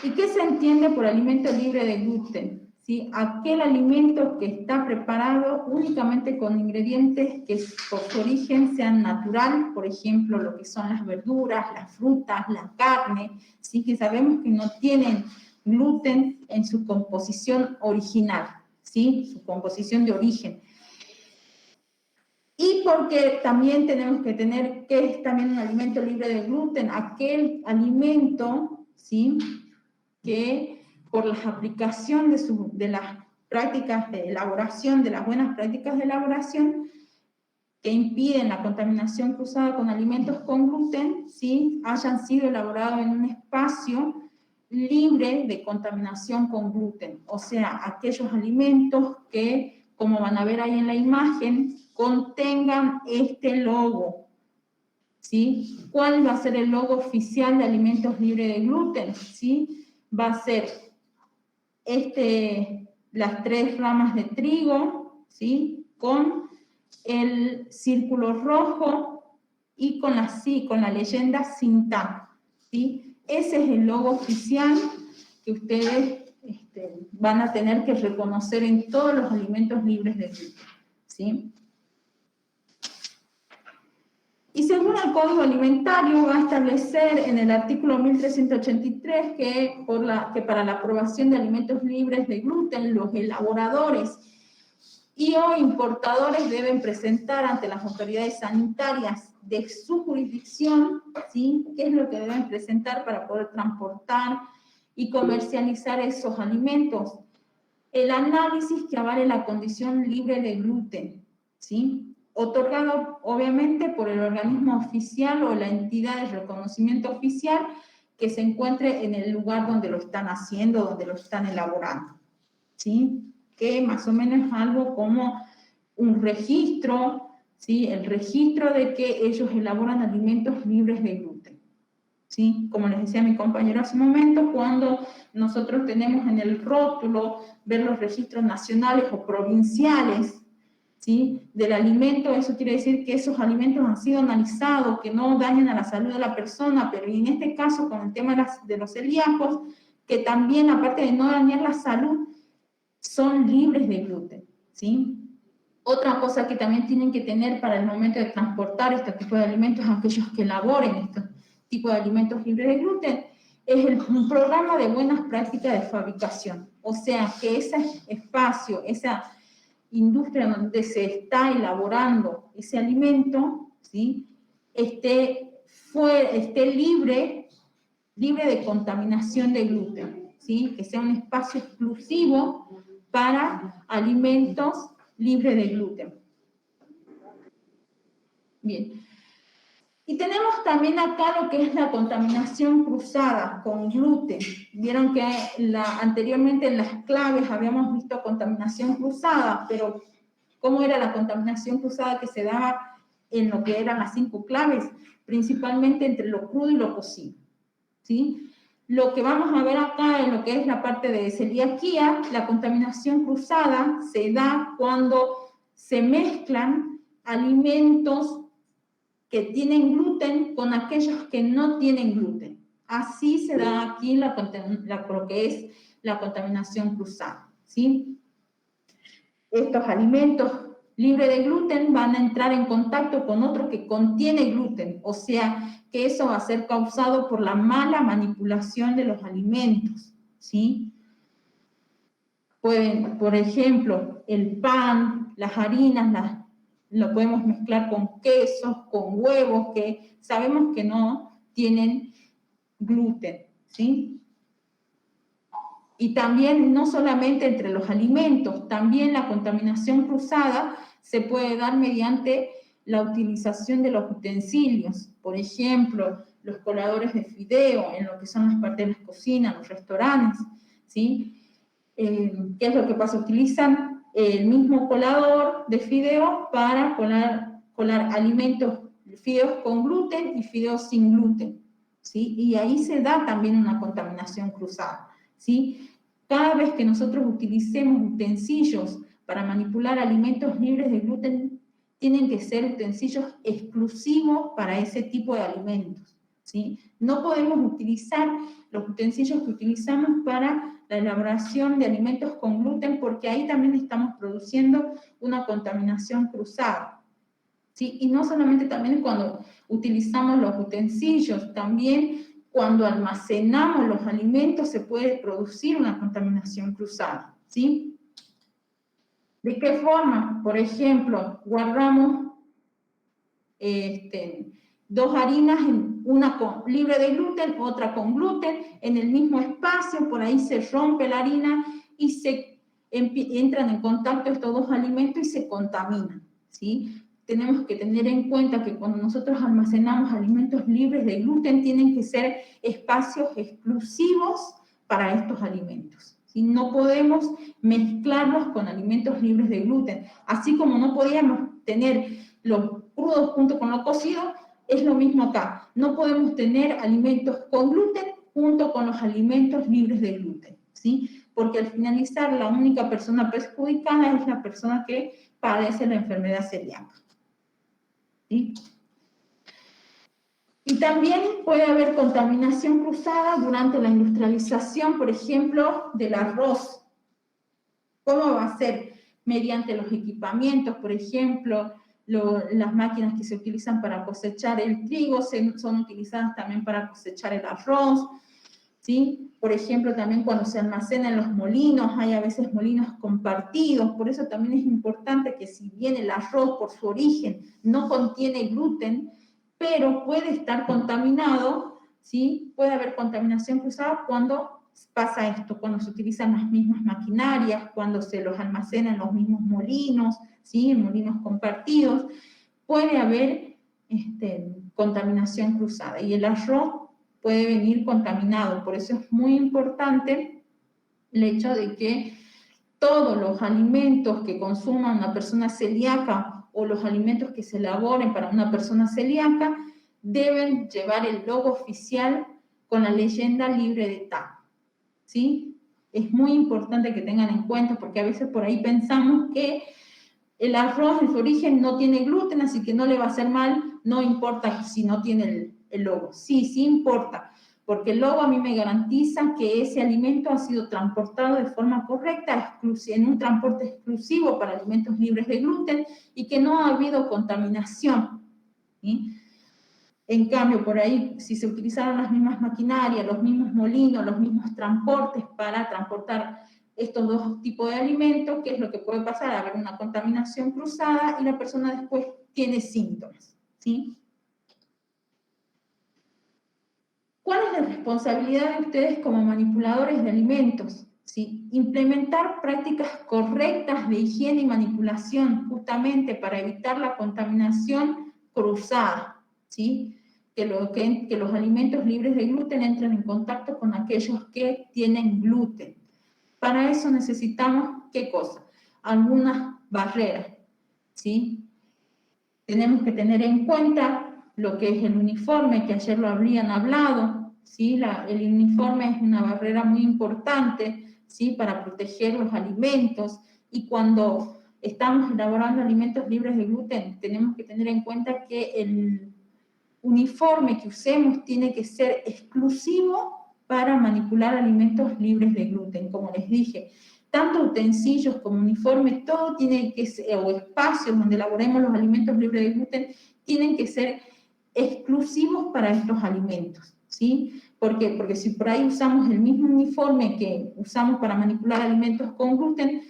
Speaker 1: ¿Y qué se entiende por alimento libre de gluten? ¿Sí? Aquel alimento que está preparado únicamente con ingredientes que por su origen sean natural, por ejemplo, lo que son las verduras, las frutas, la carne, ¿sí? Que sabemos que no tienen gluten en su composición original, ¿sí? Su composición de origen. Y porque también tenemos que tener que es también un alimento libre de gluten, aquel alimento, ¿sí? Que por la aplicación de las prácticas de elaboración, de las buenas prácticas de elaboración, que impiden la contaminación cruzada con alimentos con gluten, ¿sí? Hayan sido elaborados en un espacio libre de contaminación con gluten. O sea, aquellos alimentos que, como van a ver ahí en la imagen, contengan este logo, ¿sí? ¿Cuál va a ser el logo oficial de alimentos libres de gluten? ¿Sí? Va a ser las 3 ramas de trigo, ¿sí? Con el círculo rojo y con la leyenda Sintán, ¿sí? Ese es el logo oficial que ustedes van a tener que reconocer en todos los alimentos libres de gluten, ¿sí? Y según el Código Alimentario va a establecer en el artículo 1383 que para la aprobación de alimentos libres de gluten, los elaboradores y/o importadores deben presentar ante las autoridades sanitarias de su jurisdicción, ¿sí?, qué es lo que deben presentar para poder transportar y comercializar esos alimentos. El análisis que avale la condición libre de gluten, ¿sí?, otorgado obviamente por el organismo oficial o la entidad de reconocimiento oficial que se encuentre en el lugar donde lo están haciendo, donde lo están elaborando, ¿sí?, que más o menos es algo como un registro, ¿sí?, el registro de que ellos elaboran alimentos libres de gluten, ¿sí? Como les decía mi compañero hace un momento, cuando nosotros tenemos en el rótulo ver los registros nacionales o provinciales, ¿sí?, del alimento, eso quiere decir que esos alimentos han sido analizados, que no dañan a la salud de la persona, pero en este caso con el tema de los celíacos, que también aparte de no dañar la salud, son libres de gluten, ¿sí? Otra cosa que también tienen que tener para el momento de transportar este tipo de alimentos, aquellos que elaboren estos tipos de alimentos libres de gluten, es un programa de buenas prácticas de fabricación. O sea, que ese espacio, esa industria donde se está elaborando ese alimento, ¿sí?, esté libre de contaminación de gluten, ¿sí?, que sea un espacio exclusivo para alimentos libres de gluten. Bien. Y tenemos también acá lo que es la contaminación cruzada con gluten. Vieron que anteriormente en las claves habíamos visto contaminación cruzada, pero ¿cómo era la contaminación cruzada que se daba en lo que eran las 5 claves? Principalmente entre lo crudo y lo cocido, ¿sí? Lo que vamos a ver acá en lo que es la parte de celiaquía, la contaminación cruzada se da cuando se mezclan alimentos que tienen gluten con aquellos que no tienen gluten. Así se da aquí lo que es la contaminación cruzada, ¿sí? Estos alimentos libres de gluten van a entrar en contacto con otro que contiene gluten, o sea, que eso va a ser causado por la mala manipulación de los alimentos, ¿sí? Pueden, por ejemplo, el pan, las harinas, lo podemos mezclar con quesos, con huevos, que sabemos que no tienen gluten, ¿sí? Y también, no solamente entre los alimentos, también la contaminación cruzada se puede dar mediante la utilización de los utensilios. Por ejemplo, los coladores de fideo, en lo que son las partes de la cocina, los restaurantes, ¿sí? ¿Qué es lo que pasa? Utilizan el mismo colador de fideo para colar alimentos, fideos con gluten y fideos sin gluten, ¿sí? Y ahí se da también una contaminación cruzada, ¿sí? Cada vez que nosotros utilicemos utensilios para manipular alimentos libres de gluten, tienen que ser utensilios exclusivos para ese tipo de alimentos, ¿sí? No podemos utilizar los utensilios que utilizamos para la elaboración de alimentos con gluten, porque ahí también estamos produciendo una contaminación cruzada, ¿sí? Y no solamente también cuando utilizamos los utensilios, también cuando almacenamos los alimentos se puede producir una contaminación cruzada, ¿sí? ¿De qué forma? Por ejemplo, guardamos 2 harinas, una libre de gluten, otra con gluten, en el mismo espacio, por ahí se rompe la harina y entran en contacto estos 2 alimentos y se contaminan, ¿sí? Tenemos que tener en cuenta que cuando nosotros almacenamos alimentos libres de gluten, tienen que ser espacios exclusivos para estos alimentos, ¿sí? No podemos mezclarlos con alimentos libres de gluten, así como no podíamos tener los crudos junto con lo cocido, es lo mismo acá. No podemos tener alimentos con gluten junto con los alimentos libres de gluten, ¿sí? Porque al finalizar la única persona perjudicada es la persona que padece la enfermedad celíaca, ¿sí? Y también puede haber contaminación cruzada durante la industrialización, por ejemplo, del arroz. ¿Cómo va a ser? Mediante los equipamientos, por ejemplo, las máquinas que se utilizan para cosechar el trigo son utilizadas también para cosechar el arroz, ¿sí? Por ejemplo, también cuando se almacenan los molinos, hay a veces molinos compartidos, por eso también es importante que si bien el arroz por su origen no contiene gluten, pero puede estar contaminado, ¿sí? Puede haber contaminación cruzada cuando pasa esto, cuando se utilizan las mismas maquinarias, cuando se los almacenan los mismos molinos, ¿sí? Molinos compartidos, puede haber contaminación cruzada, y el arroz puede venir contaminado. Por eso es muy importante el hecho de que todos los alimentos que consuma una persona celíaca o los alimentos que se elaboren para una persona celíaca deben llevar el logo oficial con la leyenda libre de TAC, ¿sí? Es muy importante que tengan en cuenta, porque a veces por ahí pensamos que el arroz en su origen no tiene gluten, así que no le va a hacer mal, no importa si no tiene el logo. Sí, sí importa, porque el logo a mí me garantiza que ese alimento ha sido transportado de forma correcta, en un transporte exclusivo para alimentos libres de gluten, y que no ha habido contaminación, ¿sí? En cambio, por ahí, si se utilizaron las mismas maquinarias, los mismos molinos, los mismos transportes para transportar estos dos tipos de alimentos, ¿qué es lo que puede pasar? Haber una contaminación cruzada y la persona después tiene síntomas, ¿sí? ¿Cuál es la responsabilidad de ustedes como manipuladores de alimentos? ¿Sí? Implementar prácticas correctas de higiene y manipulación, justamente para evitar la contaminación cruzada, ¿sí? Que los alimentos libres de gluten entren en contacto con aquellos que tienen gluten. Para eso necesitamos, ¿qué cosa? Algunas barreras, ¿sí? Tenemos que tener en cuenta lo que es el uniforme, que ayer lo habrían hablado, ¿sí? El uniforme es una barrera muy importante, ¿sí? Para proteger los alimentos, y cuando estamos elaborando alimentos libres de gluten, tenemos que tener en cuenta que el uniforme que usemos tiene que ser exclusivo para manipular alimentos libres de gluten, como les dije. Tanto utensilios como uniformes, todo tiene que ser, o espacios donde elaboremos los alimentos libres de gluten, tienen que ser exclusivos para estos alimentos, ¿sí? ¿Por qué? Porque si por ahí usamos el mismo uniforme que usamos para manipular alimentos con gluten,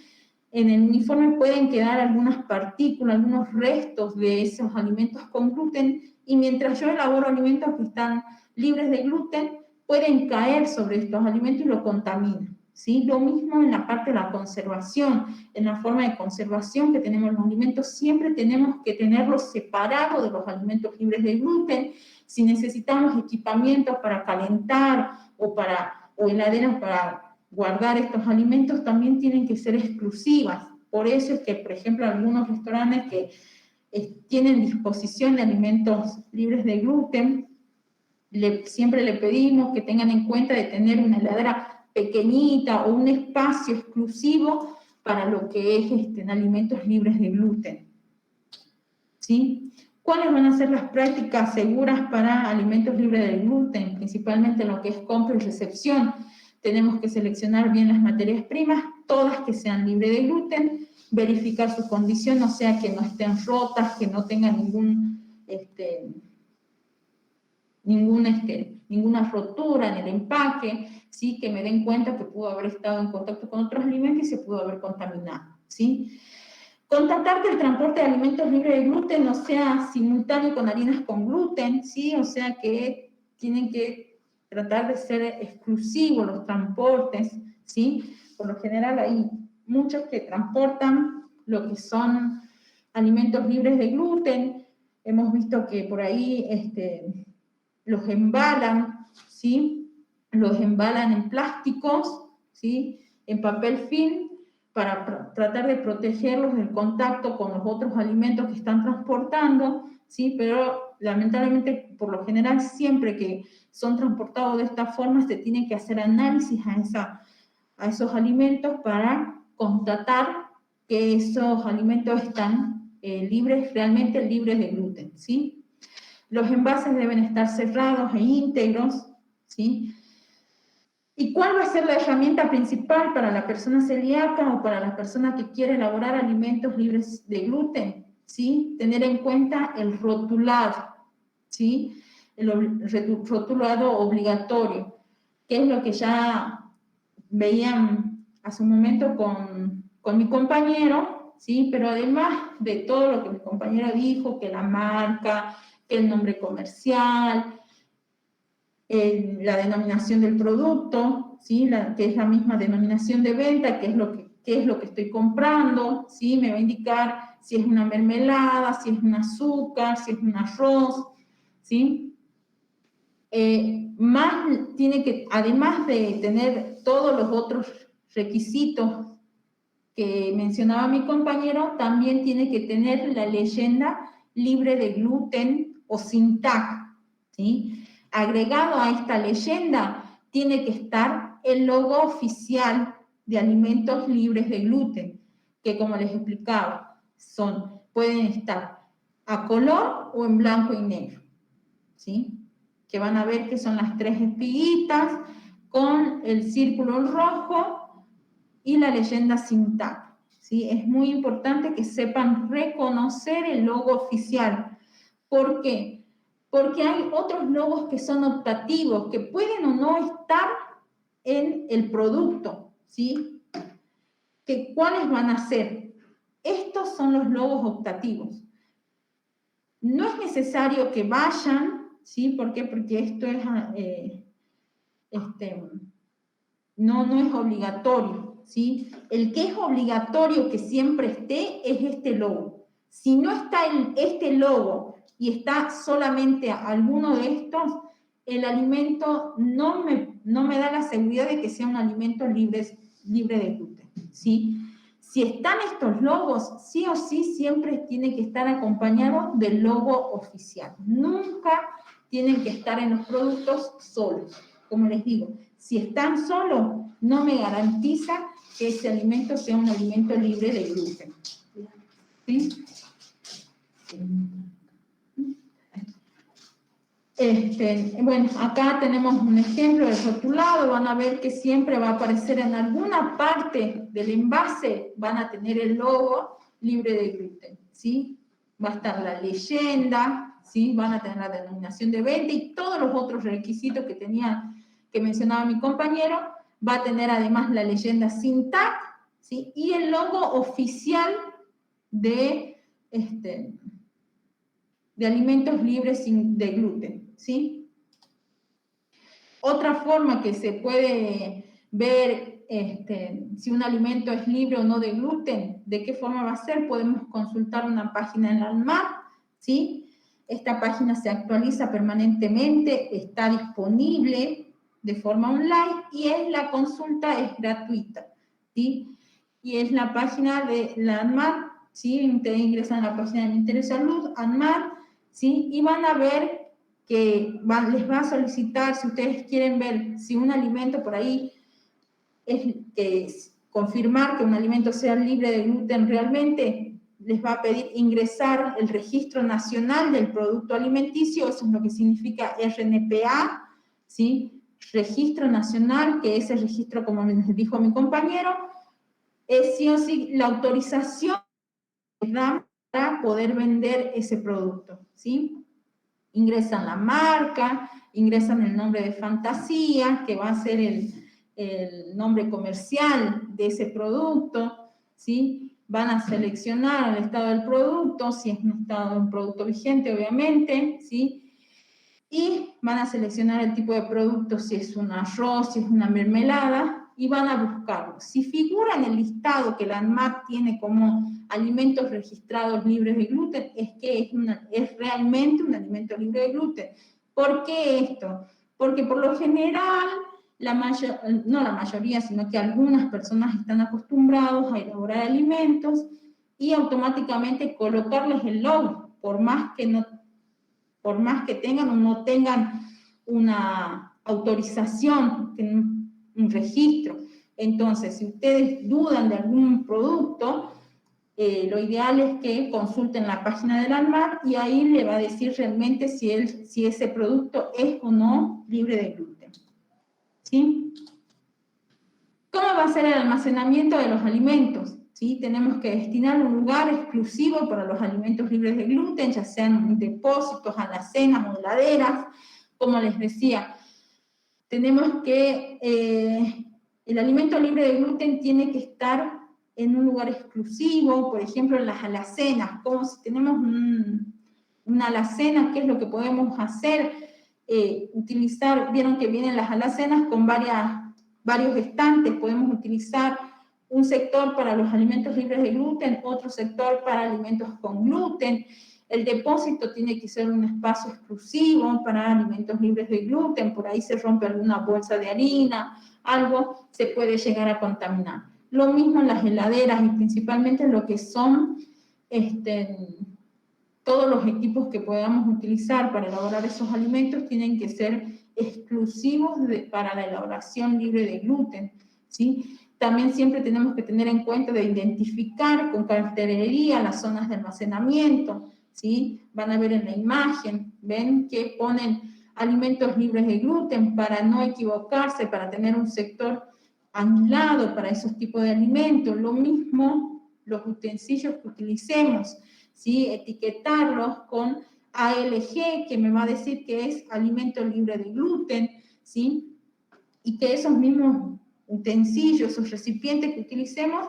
Speaker 1: en el uniforme pueden quedar algunas partículas, algunos restos de esos alimentos con gluten, y mientras yo elaboro alimentos que están libres de gluten, pueden caer sobre estos alimentos y lo contaminan, ¿sí? Lo mismo en la parte de la conservación, en la forma de conservación que tenemos los alimentos, siempre tenemos que tenerlos separados de los alimentos libres de gluten. Si necesitamos equipamientos para calentar o heladeras para guardar estos alimentos, también tienen que ser exclusivas. Por eso es que, por ejemplo, algunos restaurantes que tienen disposición de alimentos libres de gluten, siempre le pedimos que tengan en cuenta de tener una heladera pequeñita o un espacio exclusivo para lo que es alimentos libres de gluten, ¿sí? ¿Cuáles van a ser las prácticas seguras para alimentos libres de gluten? Principalmente en lo que es compra y recepción. Tenemos que seleccionar bien las materias primas, todas que sean libres de gluten, verificar su condición, o sea, que no estén rotas, que no tengan ninguna rotura en el empaque, ¿sí? Que me den cuenta que pudo haber estado en contacto con otros alimentos y se pudo haber contaminado, ¿sí? Constatar que el transporte de alimentos libres de gluten no sea simultáneo con harinas con gluten, ¿sí? O sea que tienen que tratar de ser exclusivos los transportes, ¿sí? Por lo general hay muchos que transportan lo que son alimentos libres de gluten. Hemos visto que por ahí los embalan, ¿sí? Los embalan en plásticos, ¿sí? En papel film, para tratar de protegerlos del contacto con los otros alimentos que están transportando, ¿sí? Pero lamentablemente, por lo general, siempre que son transportados de esta forma, se tiene que hacer análisis a esos alimentos para constatar que esos alimentos están realmente libres de gluten, ¿sí? Los envases deben estar cerrados e íntegros, ¿sí? ¿Y cuál va a ser la herramienta principal para la persona celíaca o para la persona que quiere elaborar alimentos libres de gluten? ¿sí? Tener en cuenta el rotulado, ¿sí? El rotulado obligatorio, que es lo que ya veían hace un momento con mi compañero, ¿sí? Pero además de todo lo que mi compañero dijo, que la marca, que el nombre comercial, la denominación del producto, ¿sí? Que es la misma denominación de venta, qué es lo que estoy comprando, ¿sí? Me va a indicar si es una mermelada, si es un azúcar, si es un arroz, ¿sí? Además de tener todos los otros requisitos que mencionaba mi compañero, también tiene que tener la leyenda libre de gluten o sin TAC, ¿sí? Agregado a esta leyenda tiene que estar el logo oficial de alimentos libres de gluten, que como les explicaba, pueden estar a color o en blanco y negro, ¿sí? Que van a ver que son las 3 espiguitas con el círculo rojo y la leyenda sin TAC, ¿sí? Es muy importante que sepan reconocer el logo oficial. ¿Por qué? Porque hay otros logos que son optativos, que pueden o no estar en el producto, ¿sí? ¿Cuáles van a ser? Estos son los logos optativos. No es necesario que vayan, ¿sí? ¿Por qué? Porque esto es, no es obligatorio, ¿sí? El que es obligatorio que siempre esté es este logo. Si no está este logo y está solamente alguno de estos, el alimento no me da la seguridad de que sea un alimento libre de gluten, ¿sí? Si están estos logos, sí o sí siempre tiene que estar acompañado del logo oficial. Nunca tienen que estar en los productos solos. Como les digo, si están solos, no me garantiza que ese alimento sea un alimento libre de gluten. ¿Sí? Bueno, acá tenemos un ejemplo del rotulado. Van a ver que siempre va a aparecer en alguna parte del envase, van a tener el logo libre de gluten, ¿sí? Va a estar la leyenda, ¿sí? Van a tener la denominación de venta y todos los otros requisitos que mencionaba mi compañero. Va a tener además la leyenda sin TAC, ¿sí? Y el logo oficial de alimentos libres de gluten, ¿sí? Otra forma que se puede ver si un alimento es libre o no de gluten, ¿de qué forma va a ser? Podemos consultar una página en la ANMAT, ¿sí? Esta página se actualiza permanentemente, está disponible de forma online y la consulta es gratuita, ¿sí? Y es la página de la ANMAT, ¿sí? Ustedes ingresan a la página del Ministerio de Salud, ANMAT, ¿sí? Y van a ver que les va a solicitar, si ustedes quieren ver si un alimento por ahí confirmar que un alimento sea libre de gluten realmente, les va a pedir ingresar el Registro Nacional del Producto Alimenticio, eso es lo que significa RNPA, ¿sí? Registro Nacional, que es el registro, como les dijo mi compañero, es sí o sí la autorización que dan para poder vender ese producto, ¿sí? Ingresan la marca, ingresan el nombre de fantasía, que va a ser el nombre comercial de ese producto, ¿sí? Van a seleccionar el estado del producto, si es un producto vigente, obviamente, ¿sí? Y van a seleccionar el tipo de producto, si es un arroz, si es una mermelada, y van a buscarlo. Si figura en el listado que la ANMAT tiene como alimentos registrados libres de gluten, es que es realmente un alimento libre de gluten. ¿Por qué esto? Porque por lo general, no la mayoría, sino que algunas personas están acostumbrados a elaborar alimentos y automáticamente colocarles el logo, por más que tengan o no tengan una autorización, un registro. Entonces, si ustedes dudan de algún producto, lo ideal es que consulten la página del ANMAT y ahí le va a decir realmente si ese producto es o no libre de gluten. ¿Sí? ¿Cómo va a ser el almacenamiento de los alimentos? ¿sí? Tenemos que destinar un lugar exclusivo para los alimentos libres de gluten, ya sean depósitos, alacenas o heladeras. Como les decía, tenemos que, el alimento libre de gluten tiene que estar en un lugar exclusivo, por ejemplo en las alacenas, como si tenemos una alacena, ¿qué es lo que podemos hacer? Utilizar, vieron que vienen las alacenas con varios estantes, podemos utilizar un sector para los alimentos libres de gluten, otro sector para alimentos con gluten. El depósito tiene que ser un espacio exclusivo para alimentos libres de gluten, por ahí se rompe alguna bolsa de harina, algo se puede llegar a contaminar. Lo mismo en las heladeras y principalmente lo que son todos los equipos que podamos utilizar para elaborar esos alimentos tienen que ser exclusivos para la elaboración libre de gluten, ¿sí? También siempre tenemos que tener en cuenta de identificar con cartelería las zonas de almacenamiento, ¿sí? Van a ver en la imagen, ven que ponen alimentos libres de gluten para no equivocarse, para tener un sector aislado para esos tipos de alimentos. Lo mismo los utensilios que utilicemos, ¿sí? Etiquetarlos con ALG, que me va a decir que es alimento libre de gluten, ¿sí? Y que esos mismos utensilios o recipientes que utilicemos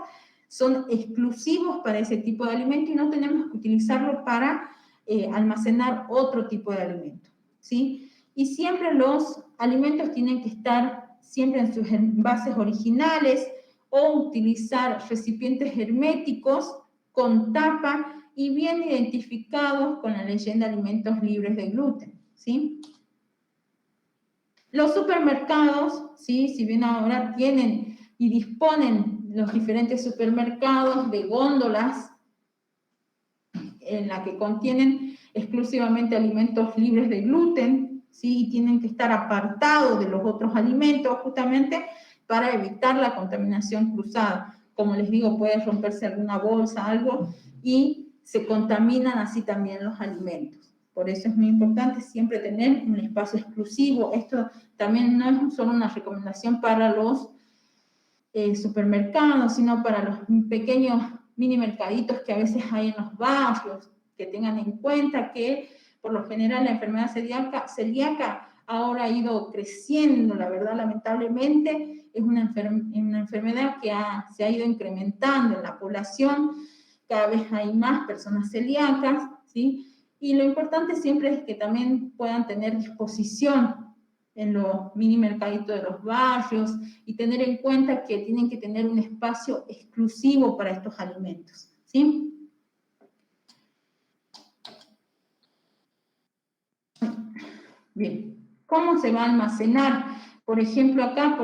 Speaker 1: son exclusivos para ese tipo de alimento y no tenemos que utilizarlo para almacenar otro tipo de alimento, ¿sí? Y siempre los alimentos tienen que estar siempre en sus envases originales o utilizar recipientes herméticos con tapa y bien identificados con la leyenda alimentos libres de gluten, ¿sí? Los supermercados, ¿sí? Si bien ahora tienen y disponen los diferentes supermercados de góndolas en la que contienen exclusivamente alimentos libres de gluten, ¿sí? Y tienen que estar apartados de los otros alimentos justamente para evitar la contaminación cruzada. Como les digo, puede romperse alguna bolsa, algo, y se contaminan así también los alimentos. Por eso es muy importante siempre tener un espacio exclusivo. Esto también no es solo una recomendación para los supermercados, sino para los pequeños mini mercaditos que a veces hay en los barrios, que tengan en cuenta que por lo general la enfermedad celíaca ahora ha ido creciendo, la verdad, lamentablemente, es una enfermedad que se ha ido incrementando en la población, cada vez hay más personas celíacas, ¿sí? Y lo importante siempre es que también puedan tener disposición en los mini mercaditos de los barrios y tener en cuenta que tienen que tener un espacio exclusivo para estos alimentos, ¿sí? Bien, ¿cómo se va a almacenar? Por ejemplo, acá,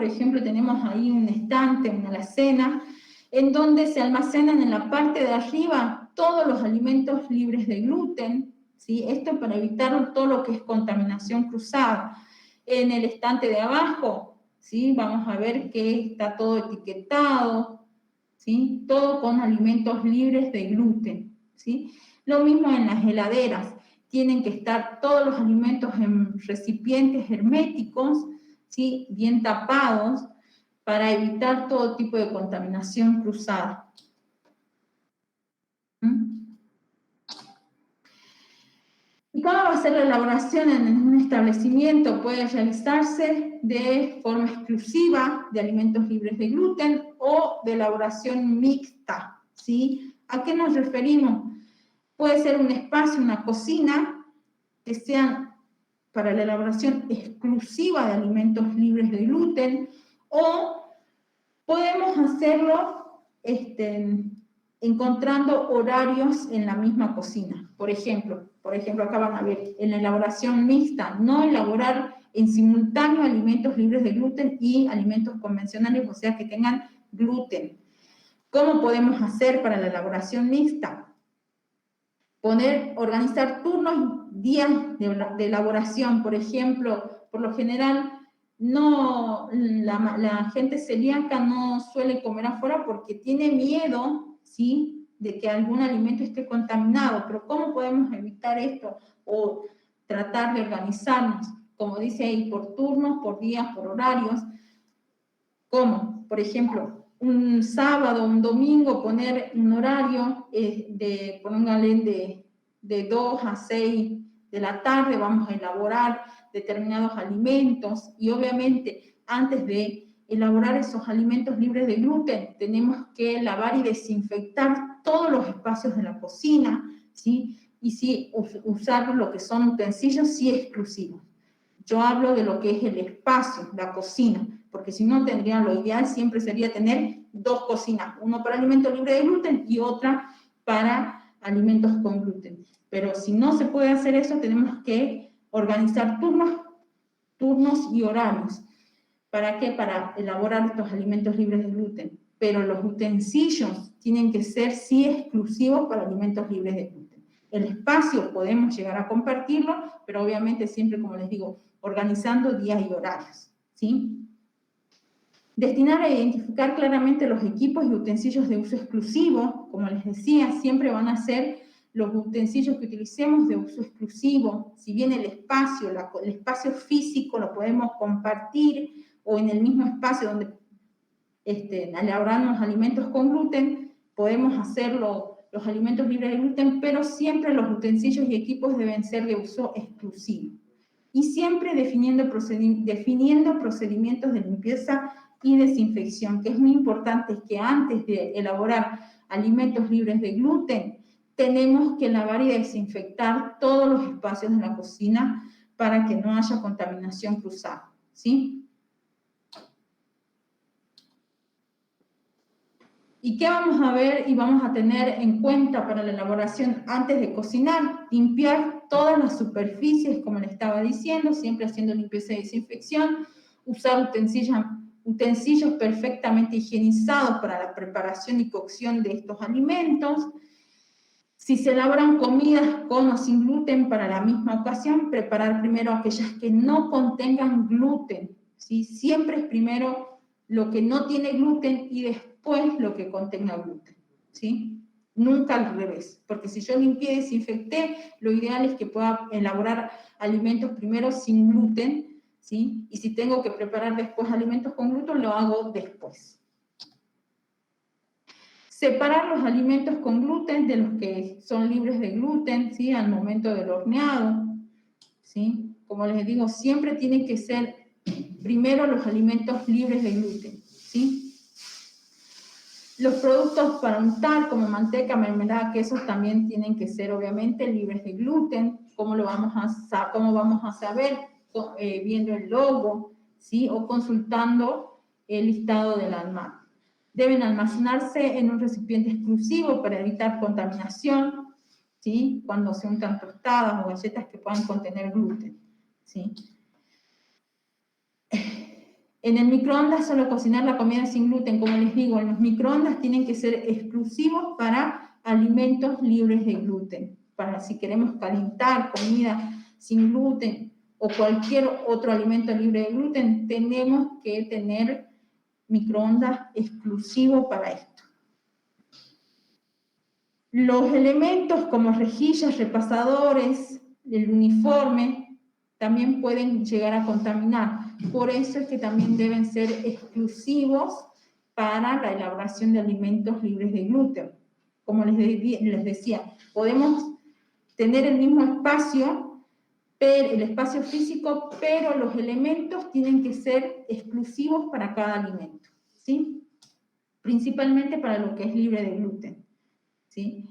Speaker 1: tenemos ahí un estante, una alacena, en donde se almacenan en la parte de arriba todos los alimentos libres de gluten, ¿sí? Esto para evitar todo lo que es contaminación cruzada. En el estante de abajo, ¿sí? Vamos a ver que está todo etiquetado, ¿sí? Todo con alimentos libres de gluten, ¿sí? Lo mismo en las heladeras. Tienen que estar todos los alimentos en recipientes herméticos, ¿sí? Bien tapados, para evitar todo tipo de contaminación cruzada. ¿Y cómo va a ser la elaboración en un establecimiento? Puede realizarse de forma exclusiva de alimentos libres de gluten o de elaboración mixta, ¿sí? ¿A qué nos referimos? Puede ser un espacio, una cocina, que sean para la elaboración exclusiva de alimentos libres de gluten, o podemos hacerlo encontrando horarios en la misma cocina. Por ejemplo, acá van a ver, en la elaboración mixta, no elaborar en simultáneo alimentos libres de gluten y alimentos convencionales, o sea, que tengan gluten. ¿Cómo podemos hacer para la elaboración mixta? Organizar turnos, días de elaboración, por ejemplo, por lo general, la gente celíaca no suele comer afuera porque tiene miedo, ¿sí?, de que algún alimento esté contaminado, pero ¿cómo podemos evitar esto? O tratar de organizarnos, como dice ahí, por turnos, por días, por horarios. ¿Cómo? Por ejemplo, un sábado, un domingo, poner un horario, póngale de 2 a 6 de la tarde, vamos a elaborar determinados alimentos, y obviamente antes de elaborar esos alimentos libres de gluten, tenemos que lavar y desinfectar todos los espacios de la cocina, ¿sí? Y sí, usar lo que son utensilios sí exclusivos. Yo hablo de lo que es el espacio, la cocina, porque si no tendrían, lo ideal siempre sería tener 2 cocinas, uno para alimentos libres de gluten y otra para alimentos con gluten. Pero si no se puede hacer eso, tenemos que organizar turnos y horarios. ¿Para qué? Para elaborar estos alimentos libres de gluten. Pero los utensilios tienen que ser sí exclusivos para alimentos libres de gluten. El espacio podemos llegar a compartirlo, pero obviamente siempre, como les digo, organizando días y horarios, ¿sí? Destinar a identificar claramente los equipos y utensilios de uso exclusivo, como les decía, siempre van a ser los utensilios que utilicemos de uso exclusivo. Si bien el espacio físico lo podemos compartir, o en el mismo espacio donde elaboramos alimentos con gluten, podemos hacerlo los alimentos libres de gluten, pero siempre los utensilios y equipos deben ser de uso exclusivo. Y siempre definiendo procedimientos de limpieza y desinfección, que es muy importante, que antes de elaborar alimentos libres de gluten, tenemos que lavar y desinfectar todos los espacios de la cocina para que no haya contaminación cruzada, ¿sí? ¿Y qué vamos a ver y vamos a tener en cuenta para la elaboración antes de cocinar? Limpiar todas las superficies, como le estaba diciendo, siempre haciendo limpieza y desinfección, usar utensilios perfectamente higienizados para la preparación y cocción de estos alimentos. Si se elaboran comidas con o sin gluten para la misma ocasión, preparar primero aquellas que no contengan gluten, ¿sí? Siempre es primero lo que no tiene gluten y después lo que contenga gluten, ¿sí? Nunca al revés, porque si yo limpié y desinfecté, lo ideal es que pueda elaborar alimentos primero sin gluten, ¿sí? Y si tengo que preparar después alimentos con gluten, lo hago después. Separar los alimentos con gluten de los que son libres de gluten, ¿sí? Al momento del horneado, ¿sí? Como les digo, siempre tienen que ser primero los alimentos libres de gluten, ¿sí? Los productos para untar, como manteca, mermelada, quesos, también tienen que ser, obviamente, libres de gluten. ¿Cómo vamos a saber? Viendo el logo, ¿sí? O consultando el listado del almacén. Deben almacenarse en un recipiente exclusivo para evitar contaminación, ¿sí? Cuando se untan tostadas o galletas que puedan contener gluten, ¿sí? En el microondas solo cocinar la comida sin gluten, como les digo, en los microondas tienen que ser exclusivos para alimentos libres de gluten. Para si queremos calentar comida sin gluten o cualquier otro alimento libre de gluten, tenemos que tener microondas exclusivo para esto. Los elementos como rejillas, repasadores, el uniforme, también pueden llegar a contaminar. Por eso es que también deben ser exclusivos para la elaboración de alimentos libres de gluten. Como les decía, podemos tener el mismo espacio, el espacio físico, pero los elementos tienen que ser exclusivos para cada alimento, ¿sí? Principalmente para lo que es libre de gluten, ¿sí?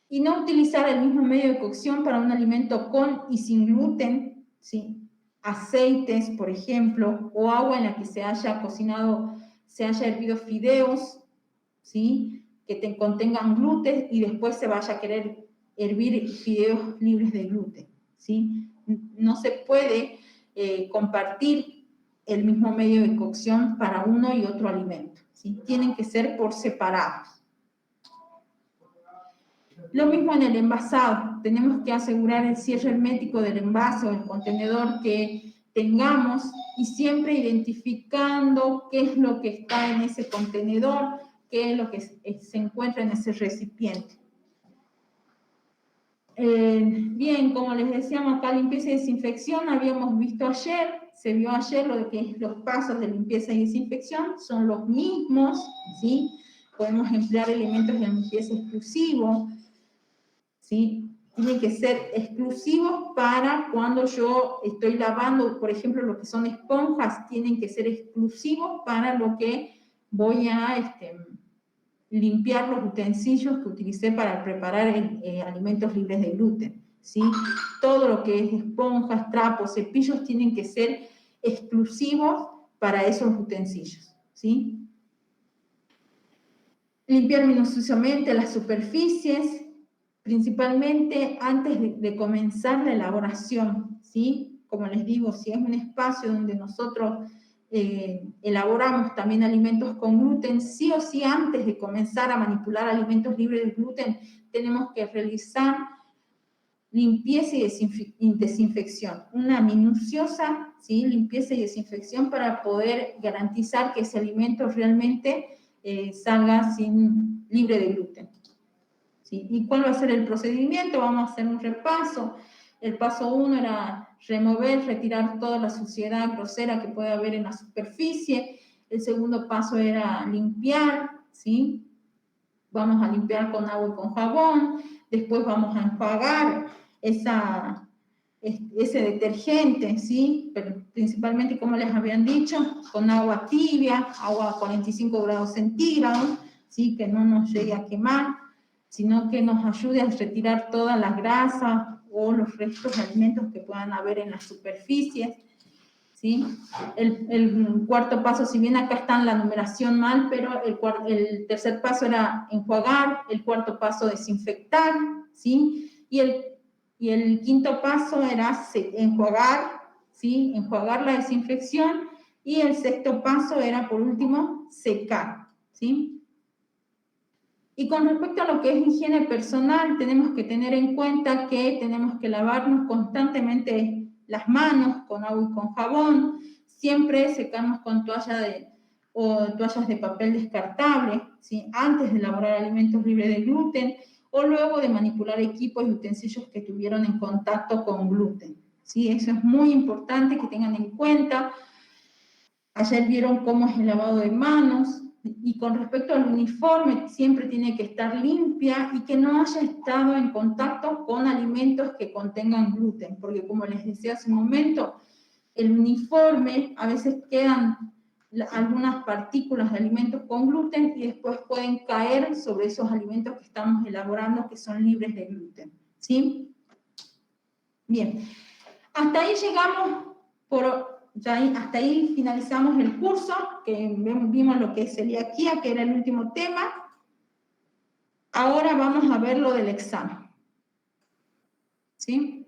Speaker 1: Y no utilizar el mismo medio de cocción para un alimento con y sin gluten, ¿sí? Aceites, por ejemplo, o agua en la que se haya cocinado, se haya hervido fideos, ¿sí? Que contengan gluten y después se vaya a querer hervir fideos libres de gluten, ¿sí? No se puede compartir el mismo medio de cocción para uno y otro alimento, ¿sí? Tienen que ser por separados. Lo mismo en el envasado, tenemos que asegurar el cierre hermético del envase o el contenedor que tengamos y siempre identificando qué es lo que está en ese contenedor, qué es lo que se encuentra en ese recipiente. Bien, como les decíamos acá, limpieza y desinfección, habíamos visto ayer, se vio ayer lo de que los pasos de limpieza y desinfección son los mismos, ¿sí? Podemos emplear elementos de limpieza exclusivos, ¿sí? Tienen que ser exclusivos para cuando yo estoy lavando, por ejemplo, lo que son esponjas, tienen que ser exclusivos para lo que voy a limpiar los utensilios que utilicé para preparar alimentos libres de gluten, ¿sí? Todo lo que es esponjas, trapos, cepillos tienen que ser exclusivos para esos utensilios, ¿sí? Limpiar minuciosamente las superficies, principalmente antes de comenzar la elaboración, ¿sí? Como les digo, si es un espacio donde nosotros elaboramos también alimentos con gluten, sí o sí antes de comenzar a manipular alimentos libres de gluten, tenemos que realizar limpieza y desinfección, una minuciosa, ¿sí? Limpieza y desinfección para poder garantizar que ese alimento realmente salga libre de gluten. ¿Sí? ¿Y cuál va a ser el procedimiento? Vamos a hacer un repaso. El paso 1 era remover, retirar toda la suciedad grosera que puede haber en la superficie. El segundo paso era limpiar, ¿sí? Vamos a limpiar con agua y con jabón. Después vamos a enjuagar ese detergente, ¿sí? Pero principalmente, como les habían dicho, con agua tibia, agua a 45 grados centígrados, ¿sí? Que no nos llegue a quemar, sino que nos ayude a retirar todas las grasas o los restos de alimentos que puedan haber en las superficies, ¿sí? El cuarto paso, si bien acá está en la numeración mal, pero el tercer paso era enjuagar, el cuarto paso desinfectar, ¿sí? Y el quinto paso era enjuagar, ¿sí? Enjuagar la desinfección, y el sexto paso era, por último, secar, ¿sí? Y con respecto a lo que es higiene personal, tenemos que tener en cuenta que tenemos que lavarnos constantemente las manos con agua y con jabón, siempre secarnos con toallas de papel descartable, ¿sí? Antes de elaborar alimentos libres de gluten o luego de manipular equipos y utensilios que tuvieron en contacto con gluten, ¿sí? Eso es muy importante que tengan en cuenta. Ayer vieron cómo es el lavado de manos. Y con respecto al uniforme, siempre tiene que estar limpia y que no haya estado en contacto con alimentos que contengan gluten, porque como les decía hace un momento, el uniforme a veces quedan algunas partículas de alimentos con gluten y después pueden caer sobre esos alimentos que estamos elaborando que son libres de gluten, ¿sí? Bien, hasta ahí llegamos hasta ahí finalizamos el curso, que vimos lo que es celiaquía, que era el último tema. Ahora vamos a ver lo del examen, ¿sí?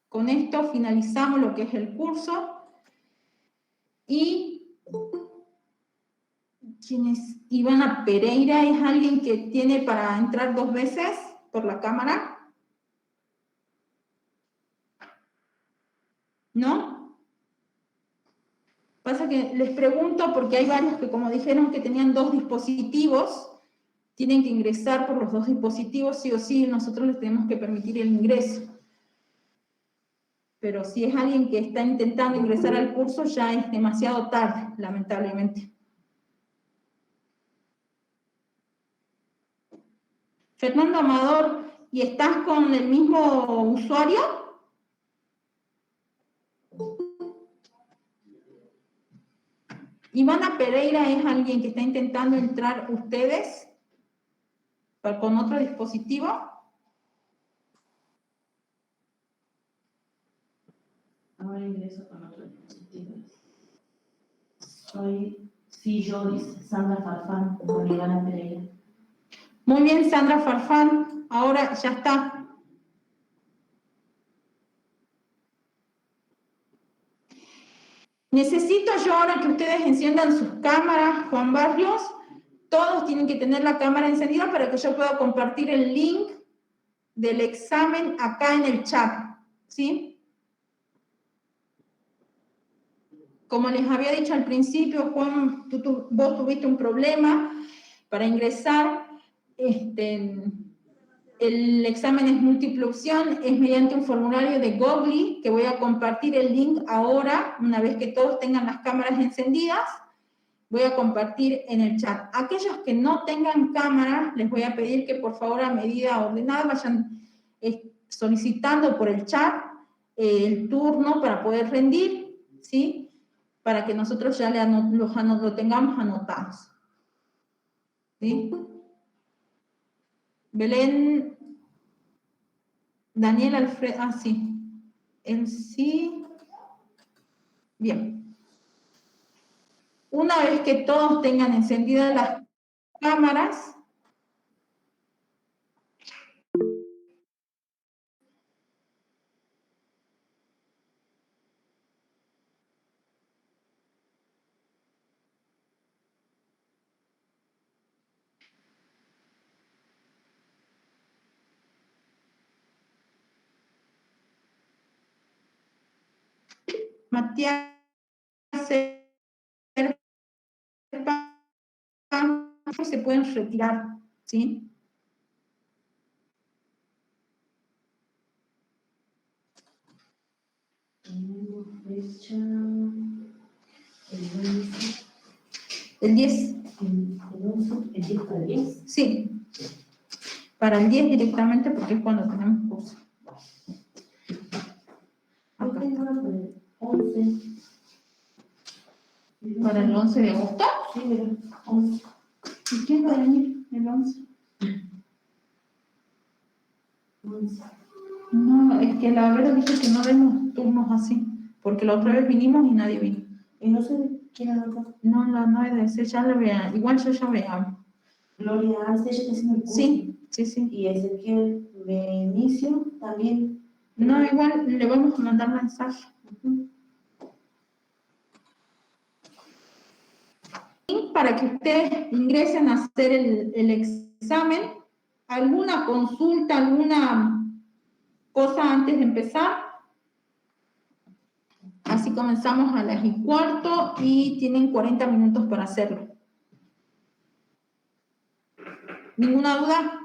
Speaker 1: Con esto finalizamos lo que es el curso. Y ¿quién es? Ivana Pereira es alguien que tiene para entrar 2 veces por la cámara. ¿No? Pasa que les pregunto porque hay varios que, como dijeron, que tenían 2 dispositivos, tienen que ingresar por los 2 dispositivos, sí o sí, nosotros les tenemos que permitir el ingreso. Pero si es alguien que está intentando ingresar al curso, ya es demasiado tarde, lamentablemente. Fernando Amador, ¿y estás con el mismo usuario? Ivana Pereira es alguien que está intentando entrar ustedes con otro dispositivo.
Speaker 3: Ahora ingreso con otro dispositivo. Yo, dice Sandra Farfán, con Ivana Pereira.
Speaker 1: Muy bien, Sandra Farfán, ahora ya está. Necesito yo ahora que ustedes enciendan sus cámaras, Juan Barrios. Todos tienen que tener la cámara encendida para que yo pueda compartir el link del examen acá en el chat, ¿sí? Como les había dicho al principio, Juan, vos tuviste un problema para ingresar. el examen es múltiple opción, es mediante un formulario de Google, que voy a compartir el link ahora, una vez que todos tengan las cámaras encendidas, voy a compartir en el chat. Aquellos que no tengan cámara, les voy a pedir que por favor a medida ordenada vayan solicitando por el chat el turno para poder rendir, ¿sí? Para que nosotros ya lo tengamos anotados. ¿Sí? Belén, Daniel, Alfredo, sí. Él sí. Bien. Una vez que todos tengan encendidas las cámaras, Matías, se pueden retirar, ¿sí?
Speaker 3: Tenemos fecha el 10.
Speaker 1: El 10.
Speaker 3: El 10 para el 10.
Speaker 1: Sí. Para el 10 directamente porque es cuando tenemos curso.
Speaker 3: Yo tengo una para el 11.
Speaker 1: ¿Para el 11 de agosto?
Speaker 3: Sí, mira, 11.
Speaker 1: ¿Y quién va a venir el 11?
Speaker 3: 11.
Speaker 1: No, es que la verdad dice que no vemos turnos así, porque la otra vez vinimos y nadie vino.
Speaker 3: Y no sé quién anotó.
Speaker 1: No debe ser, ya lo vea, igual yo ya vea.
Speaker 3: Gloria Arce, ella está haciendo el curso.
Speaker 1: Sí.
Speaker 3: Y Ezequiel Benicio también.
Speaker 1: No, igual le vamos a mandar mensaje. Para que ustedes ingresen a hacer el examen, ¿alguna consulta, alguna cosa antes de empezar? Así comenzamos a las 1:15 y tienen 40 minutos para hacerlo. ¿Ninguna duda?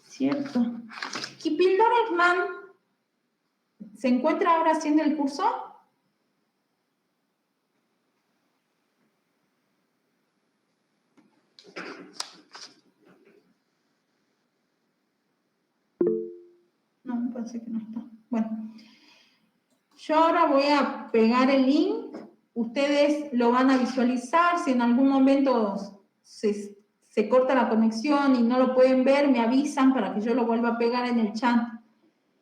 Speaker 1: Cierto. ¿Kipildor Hernán se encuentra ahora haciendo el curso? No, me parece que no está. Bueno, yo ahora voy a pegar el link. Ustedes lo van a visualizar. Si en algún momento se corta la conexión y no lo pueden ver, me avisan para que yo lo vuelva a pegar en el chat.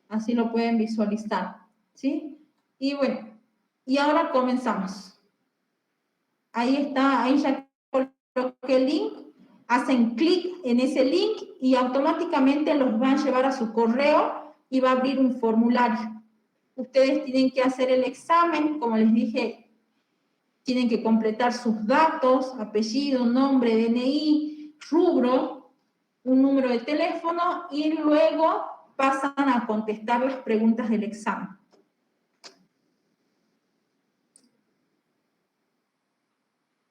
Speaker 1: Así lo pueden visualizar, ¿sí? Y bueno, y ahora comenzamos. Ahí está, ahí ya coloqué el link. Hacen clic en ese link y automáticamente los van a llevar a su correo y va a abrir un formulario. Ustedes tienen que hacer el examen, como les dije, tienen que completar sus datos, apellido, nombre, DNI, rubro, un número de teléfono y luego pasan a contestar las preguntas del examen.